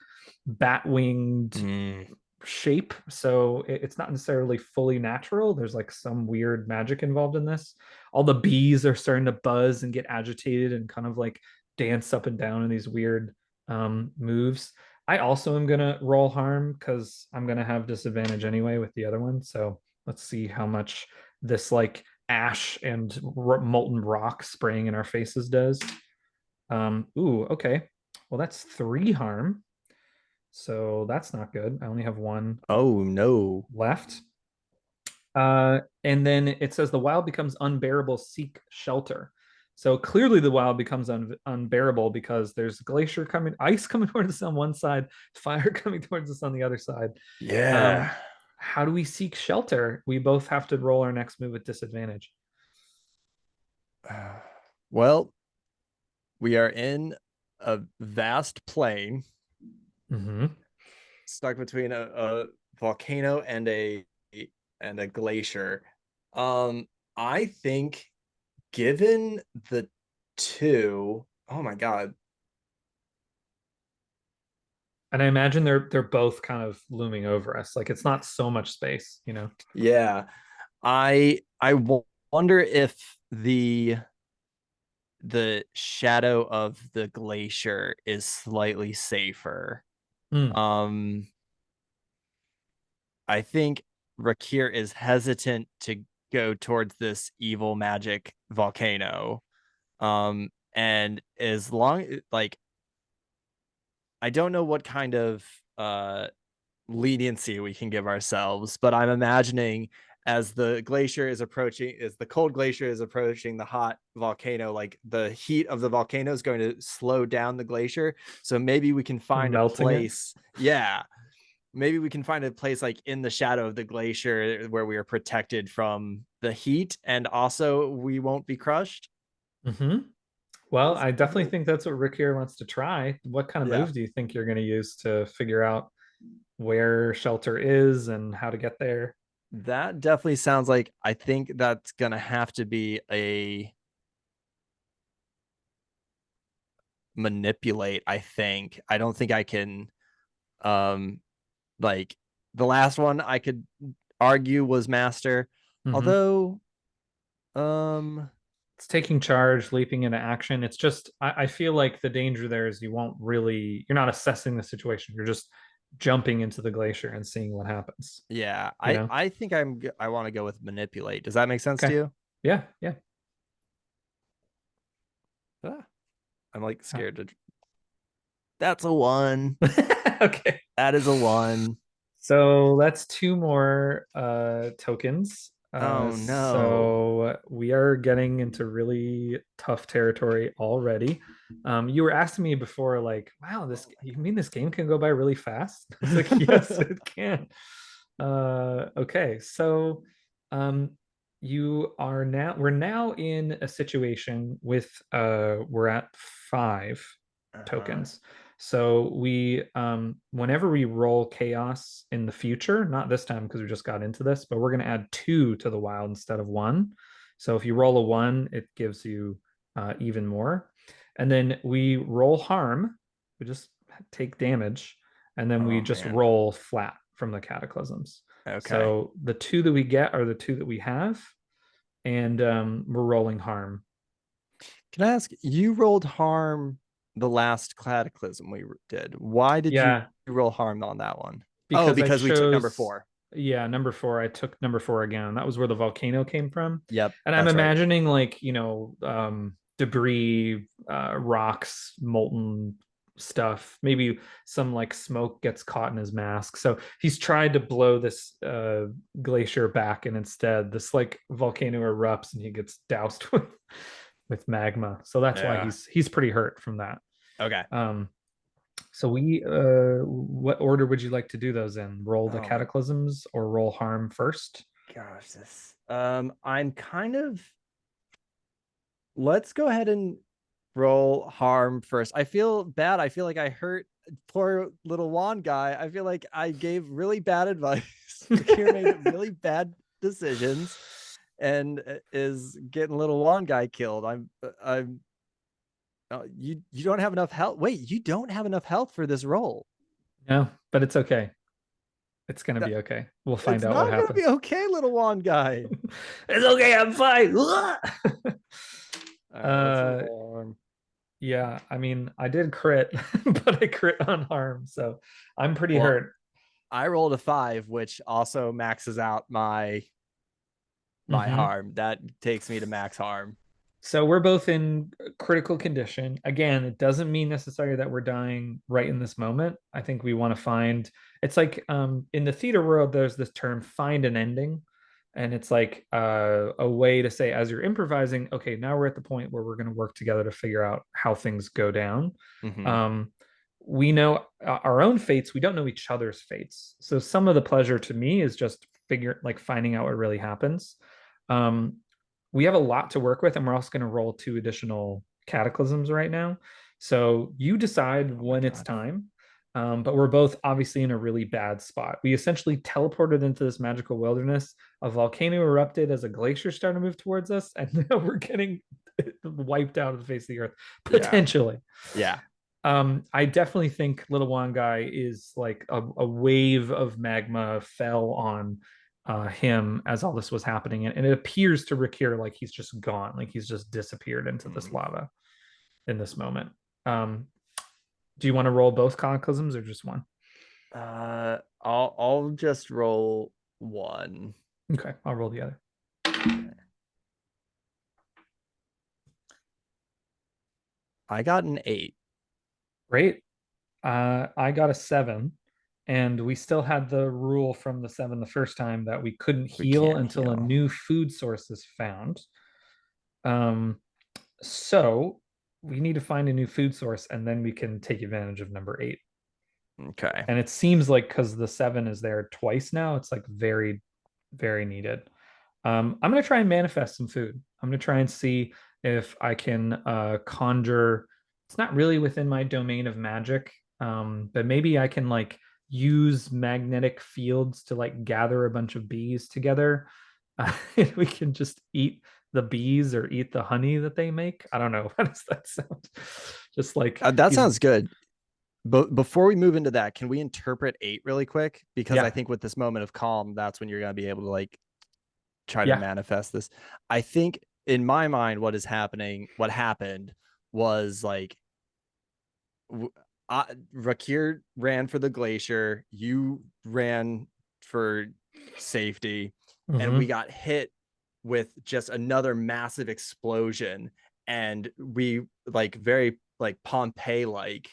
bat winged Mm, shape. So it's not necessarily fully natural. There's like some weird magic involved in this. All the bees are starting to buzz and get agitated and kind of like dance up and down in these weird moves. I also am gonna roll harm because I'm gonna have disadvantage anyway with the other one. So let's see how much this like ash and molten rock spraying in our faces does. Ooh, okay. Well, that's three harm. So that's not good. I only have one oh no. left. And then it says the wild becomes unbearable, seek shelter. So clearly the wild becomes unbearable because there's glacier coming, ice coming towards us on one side, fire coming towards us on the other side. Yeah. Um, how do we seek shelter? We both have to roll our next move with disadvantage. Well, we are in a vast plain Mm-hmm. stuck between a volcano and a glacier. Um, I think given the two, oh my God. And I imagine they're both kind of looming over us. Like it's not so much space, you know. Yeah. I wonder if the shadow of the glacier is slightly safer. Mm, Um, I think Rakir is hesitant to go towards this evil magic volcano. And as long like I don't know what kind of leniency we can give ourselves, but I'm imagining as the glacier is approaching, as the cold glacier is approaching the hot volcano, like the heat of the volcano is going to slow down the glacier. So maybe we can find a melting it. place. Yeah. Maybe we can find a place like in the shadow of the glacier where we are protected from the heat and also we won't be crushed. Mm-hmm. Well, Let's I definitely go. think that's what Rick here wants to try. What kind of Yeah. moves do you think you're going to use to figure out where shelter is and how to get there? That definitely sounds like I think that's gonna have to be a manipulate. I think I don't think I can um like the last one I could argue was master, Mm-hmm. although um It's taking charge, leaping into action. It's just, I feel like the danger there is you're not assessing the situation. You're just jumping into the glacier and seeing what happens, yeah, you I know? I think I want to go with manipulate. Does that make sense to Okay. you? Yeah. Yeah. Ah, I'm like scared to. That's a one. Okay. That is a one. So that's two more tokens. Oh no. So we are getting into really tough territory already. You were asking me before, like, wow, this you mean this game can go by really fast? I was like, yes, it can. Okay, so um, we're now in a situation with we're at five Uh-huh. tokens. So we whenever we roll chaos in the future, not this time because we just got into this, but we're going to add two to the wild instead of one. So if you roll a one, it gives you even more. And then we roll harm. We just take damage, and then we Oh just man. roll flat from the cataclysms. Okay. So the two that we get are the two that we have, and we're rolling harm. Can I ask, you rolled harm the last cataclysm we did. Why did you Yeah, roll harm on that one? Oh, because I because we took number chose, 4. yeah, number four. I took number four again. That was where the volcano came from. Yep, And I'm that's right. imagining like, debris, rocks, molten stuff. Maybe some like smoke gets caught in his mask. So he's tried to blow this glacier back, and instead this like volcano erupts and he gets doused with magma. So that's why Yeah. he's pretty hurt from that. Okay. Um, so we what order would you like to do those in? Roll the Oh my cataclysms or roll harm first? gosh, this I'm kind of, let's go ahead and roll harm first. I feel bad. I feel like I hurt poor little Juan guy. I feel like I gave really bad advice. Rakir made really bad decisions and is getting little Juan guy killed. I'm you don't have enough health. Wait, you don't have enough health for this roll. No, but it's okay. It's gonna That, be okay. We'll it's find out what not gonna be happens. okay, little Juan guy. It's okay, I'm fine. All right, let's uh roll harm. yeah, I mean I did crit, but I crit on harm, so I'm pretty Well, hurt. I rolled a 5, which also maxes out my Mm-hmm. harm. That takes me to max harm. So we're both in critical condition. Again, it doesn't mean necessarily that we're dying right in this moment. I think we want to find, it's like in the theater world, there's this term find an ending. And it's like a way to say, as you're improvising, okay, now we're at the point where we're going to work together to figure out how things go down. Mm-hmm. Um, we know our own fates, we don't know each other's fates. So some of the pleasure to me is just finding out what really happens. Um, we have a lot to work with, and we're also going to roll two additional cataclysms right now. So you decide Oh my when it's god. time. But we're both obviously in a really bad spot. We essentially teleported into this magical wilderness. A volcano erupted as a glacier started to move towards us, and now we're getting wiped out of the face of the earth, Yeah. potentially. Yeah. I definitely think Little Wan Guy is like a wave of magma fell on him as all this was happening, and it appears to Rakir like he's just gone, like he's just disappeared into this Mm. lava in this moment. Um, do you want to roll both cataclysms or just one? I'll just roll 1. Okay, I'll roll the other. Okay. I got an 8. Great. I got a seven, and we still had the rule from the seven the first time that we couldn't We heal can't until a heal. new food source is found. Um, so we need to find a new food source, and then we can take advantage of number eight. Okay. And it seems like because the seven is there twice now, it's like very, very needed. I'm gonna try and manifest some food. I'm gonna try and see if I can conjure. It's not really within my domain of magic, but maybe I can like use magnetic fields to like gather a bunch of bees together. We can just eat the bees or eat the honey that they make. I don't know. How does that sound? Just like That these, sounds good. But before we move into that, can we interpret 8 really quick? Because I yeah, think with this moment of calm, that's when you're going to be able to like try to yeah. manifest this. I think in my mind, what happened was like Rakir ran for the glacier, you ran for safety, and we Hmm. got hit with just another massive explosion. And we like very like Pompeii like.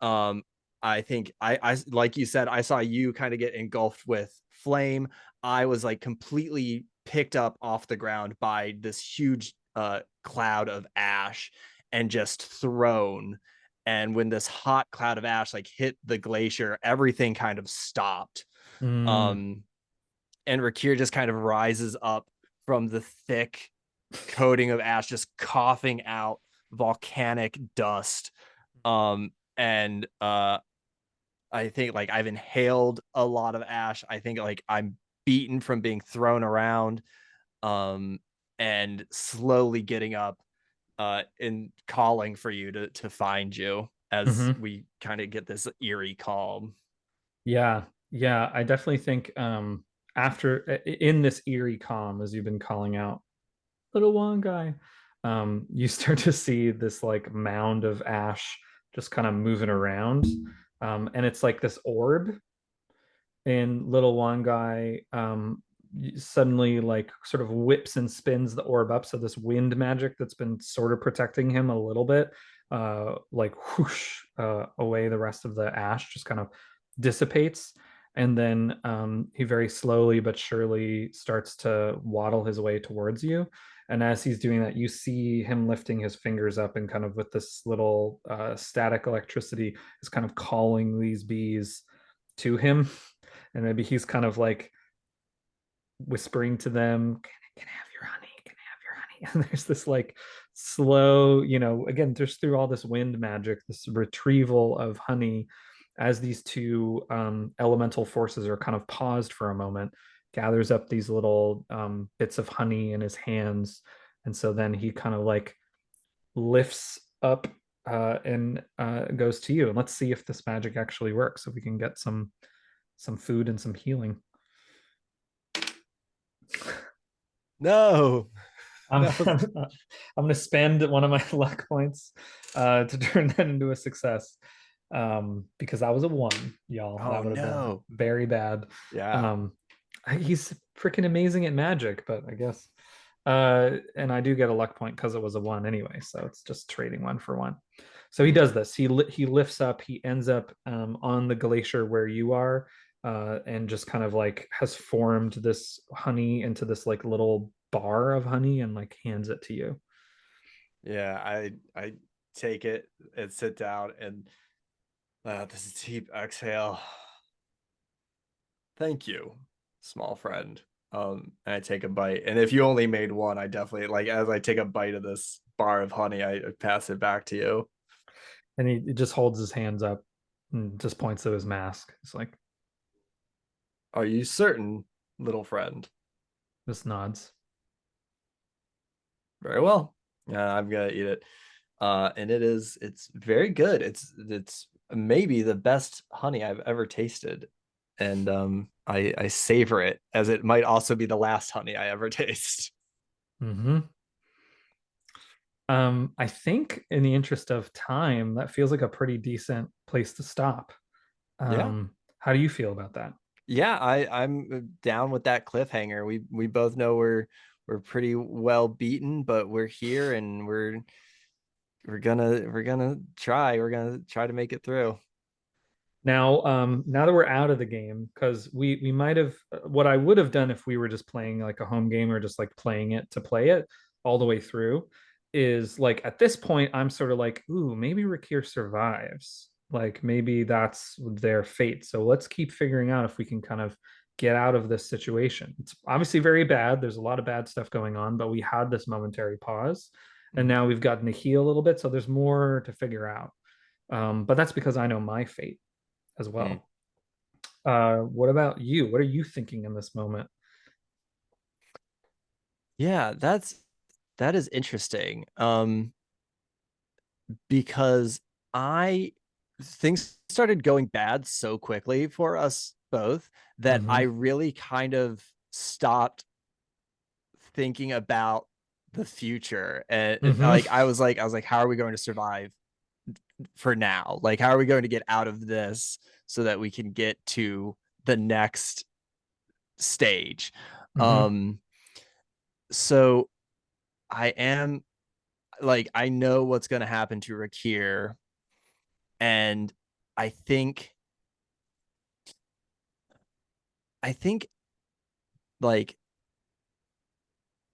Um, I think I like you said, I saw you kind of get engulfed with flame. I was like completely picked up off the ground by this huge cloud of ash and just thrown. And when this hot cloud of ash like hit the glacier, everything kind of stopped. Mm. um and Rakir just kind of rises up from the thick coating of ash, just coughing out volcanic dust. um and I think like I've inhaled a lot of ash. I think like I'm beaten from being thrown around, um, and slowly getting up, and calling for you to find you as Hmm. we kind of get this eerie calm. Yeah, yeah, I definitely think after in this eerie calm, as you've been calling out, little one guy, you start to see this like mound of ash just kind of moving around. And it's like this orb, and little one guy suddenly like sort of whips and spins the orb up. So this wind magic that's been sort of protecting him a little bit, like whoosh, away the rest of the ash just kind of dissipates. And then he very slowly but surely starts to waddle his way towards you. And as he's doing that, you see him lifting his fingers up and kind of with this little static electricity is kind of calling these bees to him. And maybe he's kind of like whispering to them, can I have your honey? Can I have your honey? And there's this like slow, again, just through all this wind magic, this retrieval of honey as these two elemental forces are kind of paused for a moment, gathers up these little bits of honey in his hands. And so then he kind of like lifts up and goes to you. And let's see if this magic actually works. So we can get some food and some healing. No, I'm no. I'm gonna spend one of my luck points to turn that into a success. Because that was a one, y'all. Oh That would have been no. very bad. Yeah. Um, he's freaking amazing at magic, but I guess and I do get a luck point because it was a one anyway, so it's just trading one for one. So he Mm. does this. He lifts up. He ends up on the glacier where you are, and just kind of like has formed this honey into this like little bar of honey and like hands it to you. Yeah, I take it and sit down and this is deep exhale. Thank you, small friend. And I take a bite. And if you only made one, I definitely like as I take a bite of this bar of honey, I pass it back to you. And he just holds his hands up and just points to his mask. It's like Are you certain, little friend? just nods. Very well. I'm gonna eat it. And it's very good. It's maybe the best honey I've ever tasted. And I savor it as it might also be the last honey I ever taste. Hmm. I think in the interest of time, that feels like a pretty decent place to stop. Yeah. How do you feel about that? Yeah, I'm down with that cliffhanger. We both know we're pretty well beaten, but we're here and we're gonna try. We're gonna try to make it through. Now that we're out of the game, because we might have what I would have done if we were just playing like a home game or just like playing it to play it all the way through, is like at this point I'm sort of like, ooh, maybe Rakir survives. Like maybe that's their fate. So let's keep figuring out if we can kind of get out of this situation. It's obviously very bad. There's a lot of bad stuff going on, but we had this momentary pause, and Mhm. now we've gotten to heal a little bit. So there's more to figure out. But that's because I know my fate as Mm. well. What about you? What are you thinking in this moment? Yeah, that is interesting. Because I things started going bad so quickly for us both that I Hmm. really kind of stopped thinking about the future. And Hmm. like I was like, how are we going to survive for now? Like, how are we going to get out of this so that we can get to the next stage? Hmm. Um, so I am like, I know what's going to happen to Rakir, and I think I think like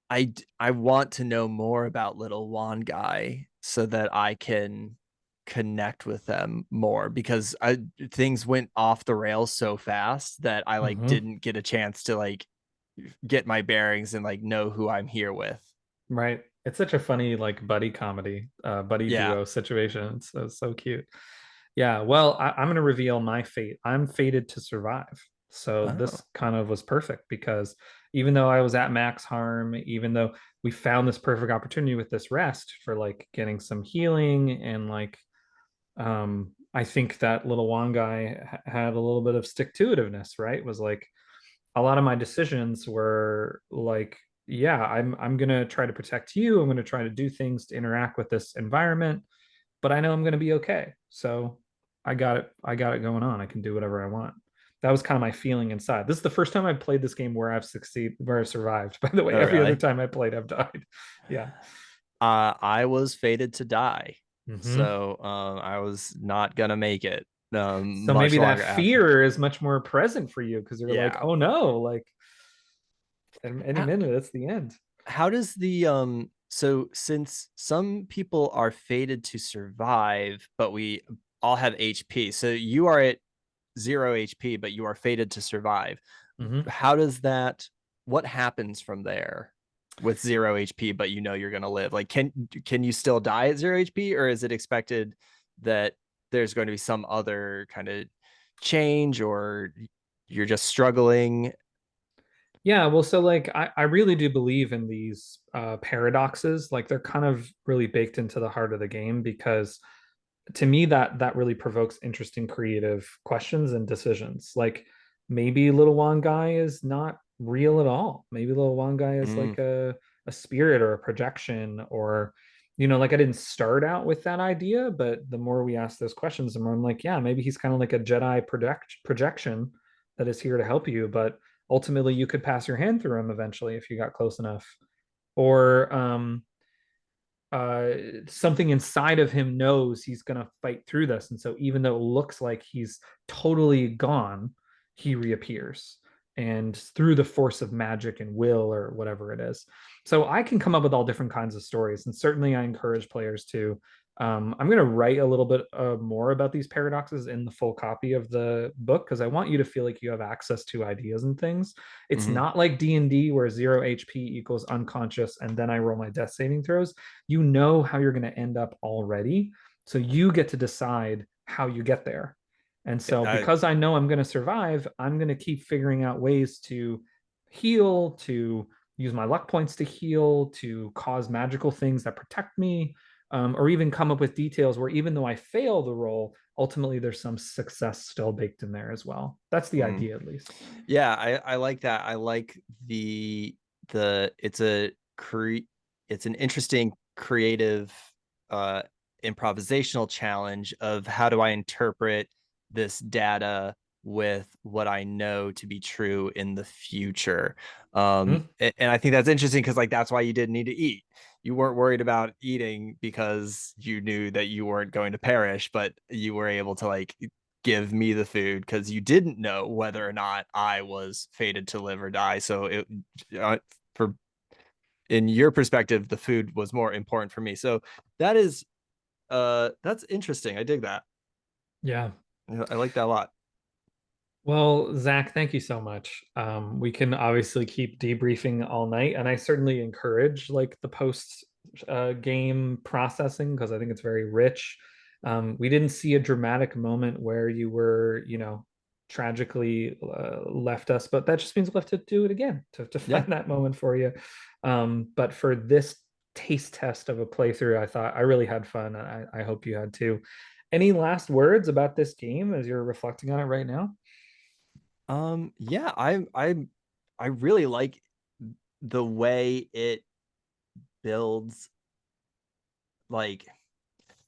I want to know more about little Juan guy so that I can connect with them more because things went off the rails so fast that I like Hmm. didn't get a chance to like get my bearings and like know who I'm here with. Right. It's such a funny like buddy comedy, buddy Yeah. duo situation. It's so cute. Yeah, well, I'm going to reveal my fate. I'm fated to survive. So this Oh. kind of was perfect because even though I was at max harm, even though we found this perfect opportunity with this rest for like getting some healing and like I think that little Wong guy had a little bit of stick to itiveness, right? Was like a lot of my decisions were like, yeah, I'm gonna try to protect you. I'm gonna try to do things to interact with this environment, but I know I'm gonna be okay. So I got it. I got it going on. I can do whatever I want. That was kind of my feeling inside. This is the first time I've played this game where I've succeeded, where I've survived. By the way, Oh, every other really? time I played, I've died. Yeah. I was fated to die, Hmm. so I was not gonna make it So much maybe that longer after. fear is much more present for you because you're like, Yeah. oh no, like in any How, minute, it's the end. how does the so since some people are fated to survive, but we all have HP, so you are at 0 HP, but you are fated to survive. Hmm. How does that? What happens from there with 0 HP, but you know you're gonna live? Like, can you still die at 0 HP, or is it expected that there's going to be some other kind of change, or you're just struggling? Yeah, well, so like I really do believe in these paradoxes. Like they're kind of really baked into the heart of the game because to me that really provokes interesting creative questions and decisions. Like maybe little Wan guy is not real at all. Maybe little Wan guy is Mm, like a spirit or a projection or like I didn't start out with that idea, but the more we ask those questions, the more I'm like, yeah, maybe he's kind of like a Jedi projection that is here to help you, but ultimately you could pass your hand through him eventually if you got close enough. Or uh, something inside of him knows he's going to fight through this. And so even though it looks like he's totally gone, he reappears and through the force of magic and will or whatever it is. So I can come up with all different kinds of stories. And certainly I encourage players to. I'm going to write a little bit more about these paradoxes in the full copy of the book because I want you to feel like you have access to ideas and things. It's hmm. not like D&D where 0 HP equals unconscious and then I roll my death saving throws. You know how you're going to end up already. So you get to decide how you get there. And so I, because I know I'm going to survive, I'm going to keep figuring out ways to heal, to use my luck points to heal, to cause magical things that protect me, or even come up with details where even though I fail the roll, ultimately there's some success still baked in there as well. That's the mm. idea, at least. Yeah, I like that. I like the it's an interesting creative uh improvisational challenge of how do I interpret this data with what I know to be true in the future. Mm-hmm. And I think that's interesting because like that's why you didn't need to eat. You weren't worried about eating because you knew that you weren't going to perish, but you were able to like give me the food because you didn't know whether or not I was fated to live or die. So it for in your perspective, the food was more important for me. So that is that's interesting. I dig that. Yeah. I like that a lot. Well, Zach, thank you so much. We can obviously keep debriefing all night, and I certainly encourage like the post game processing because I think it's very rich. We didn't see a dramatic moment where you were, tragically left us, but that just means we'll have to do it again to Yeah. find that moment for you. But for this taste test of a playthrough, I thought I really had fun. I hope you had too. Any last words about this game as you're reflecting on it right now? Yeah, I really like the way it builds like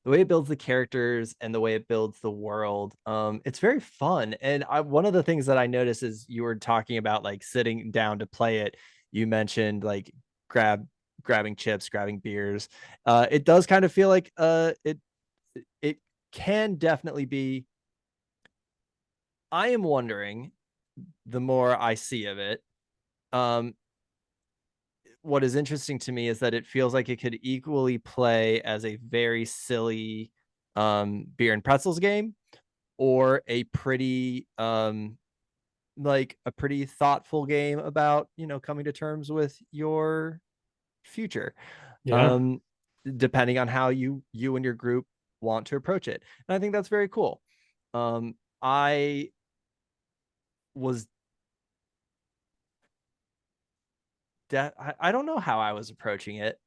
the way it builds the characters and the way it builds the world. It's very fun. And one of the things that I noticed is you were talking about like sitting down to play it. You mentioned like grabbing chips, grabbing beers. It does kind of feel like it can definitely be. I am wondering the more I see of it. Um, what is interesting to me is that it feels like it could equally play as a very silly beer and pretzels game or a pretty like a pretty thoughtful game about coming to terms with your future Yeah. um depending on how you and your group want to approach it. And I think that's very cool. I was I don't know how I was approaching it.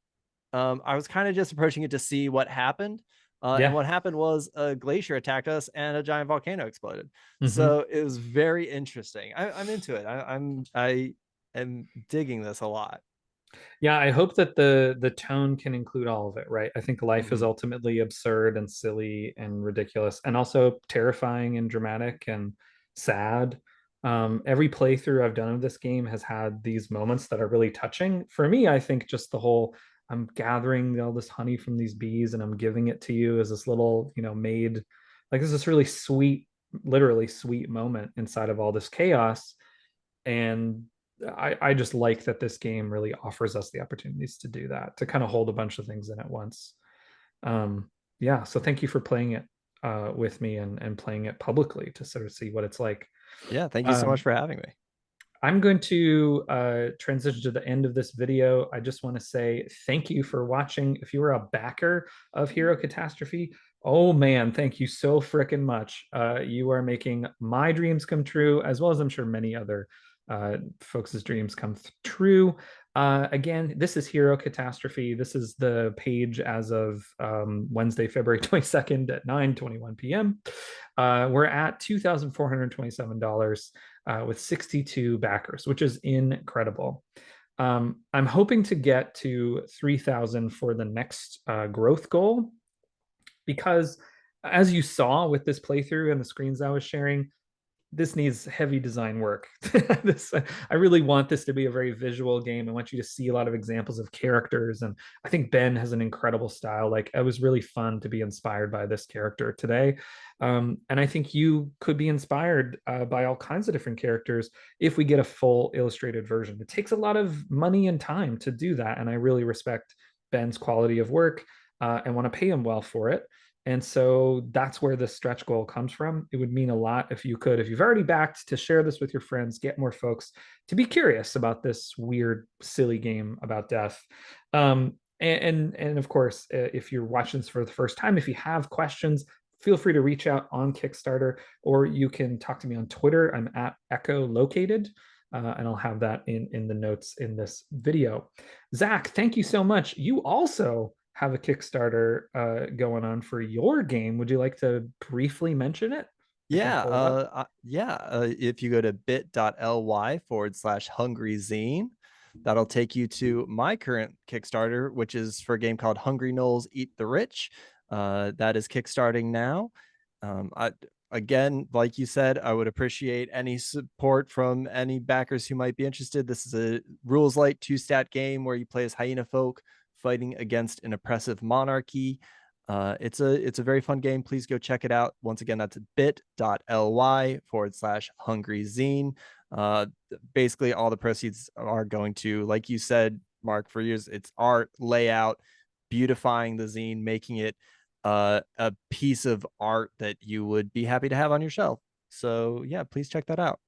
I was kind of just approaching it to see what happened. And Yeah. what happened was a glacier attacked us and a giant volcano exploded. Hmm. So it was very interesting. I'm into it. I am digging this a lot. Yeah, I hope that the tone can include all of it, right? I think life is Mhm. ultimately absurd and silly and ridiculous and also terrifying and dramatic and sad. Every playthrough I've done of this game has had these moments that are really touching. For me, I think just the whole I'm gathering all this honey from these bees and I'm giving it to you as this little, made like this really sweet, literally sweet moment inside of all this chaos. And I just like that this game really offers us the opportunities to do that, to kind of hold a bunch of things in at once. Um, yeah, so thank you for playing it with me and playing it publicly to sort of see what it's like. Yeah, thank you so much Um, for having me. I'm going to transition to the end of this video. I just want to say thank you for watching. If you were a backer of Hero Catastrophe, oh man, thank you so frickin' much. You are making my dreams come true, as well as I'm sure many other folks' dreams come true. Again, this is Hero Catastrophe. This is the page as of Wednesday, February 22nd at 9:21 p.m. We're at $2,427 with 62 backers, which is incredible. I'm hoping to get to 3,000 for the next growth goal because, as you saw with this playthrough and the screens I was sharing, this needs heavy design work. This I really want this to be a very visual game. I want you to see a lot of examples of characters, and I think Ben has an incredible style. Like it was really fun to be inspired by this character today, and I think you could be inspired by all kinds of different characters if we get a full illustrated version. It takes a lot of money and time to do that, and I really respect Ben's quality of work and want to pay him well for it. And so that's where the stretch goal comes from. It would mean a lot if you could, if you've already backed, to share this with your friends, get more folks to be curious about this weird, silly game about death. And of course, if you're watching this for the first time, if you have questions, feel free to reach out on Kickstarter, or you can talk to me on Twitter. I'm at Echo Located. And I'll have that in the notes in this video. Zach, thank you so much. You also have a Kickstarter going on for your game. Would you like to briefly mention it? I can pull it up. If you go to bit.ly/hungryzine, that'll take you to my current Kickstarter, which is for a game called Hungry Gnoles Eat the Rich. That is kickstarting now. Again, like you said, I would appreciate any support from any backers who might be interested. This is a rules light 2-stat game where you play as hyena folk fighting against an oppressive monarchy. It's a very fun game. Please go check it out. Once again, that's bit.ly/hungryzine. Uh, Basically, all the proceeds are going to, like you said, Mark, for years, it's art, layout, beautifying the zine, making it a piece of art that you would be happy to have on your shelf. So yeah, please check that out.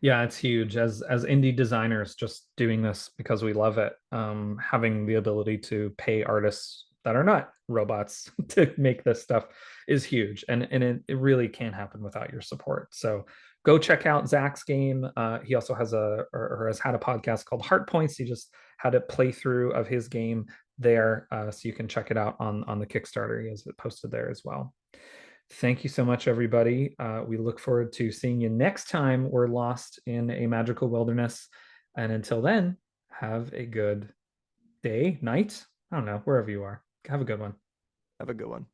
Yeah, it's huge. As indie designers, just doing this because we love it, having the ability to pay artists that are not robots to make this stuff is huge, and it really can't happen without your support. So go check out Zach's game. He also has or has had a podcast called Heart Points. He just had a playthrough of his game there, so you can check it out on the Kickstarter. He has it posted there as well. Thank you so much, everybody. We look forward to seeing you next time we're lost in a magical wilderness. And until then, have a good day, night. I don't know, wherever you are. Have a good one. Have a good one.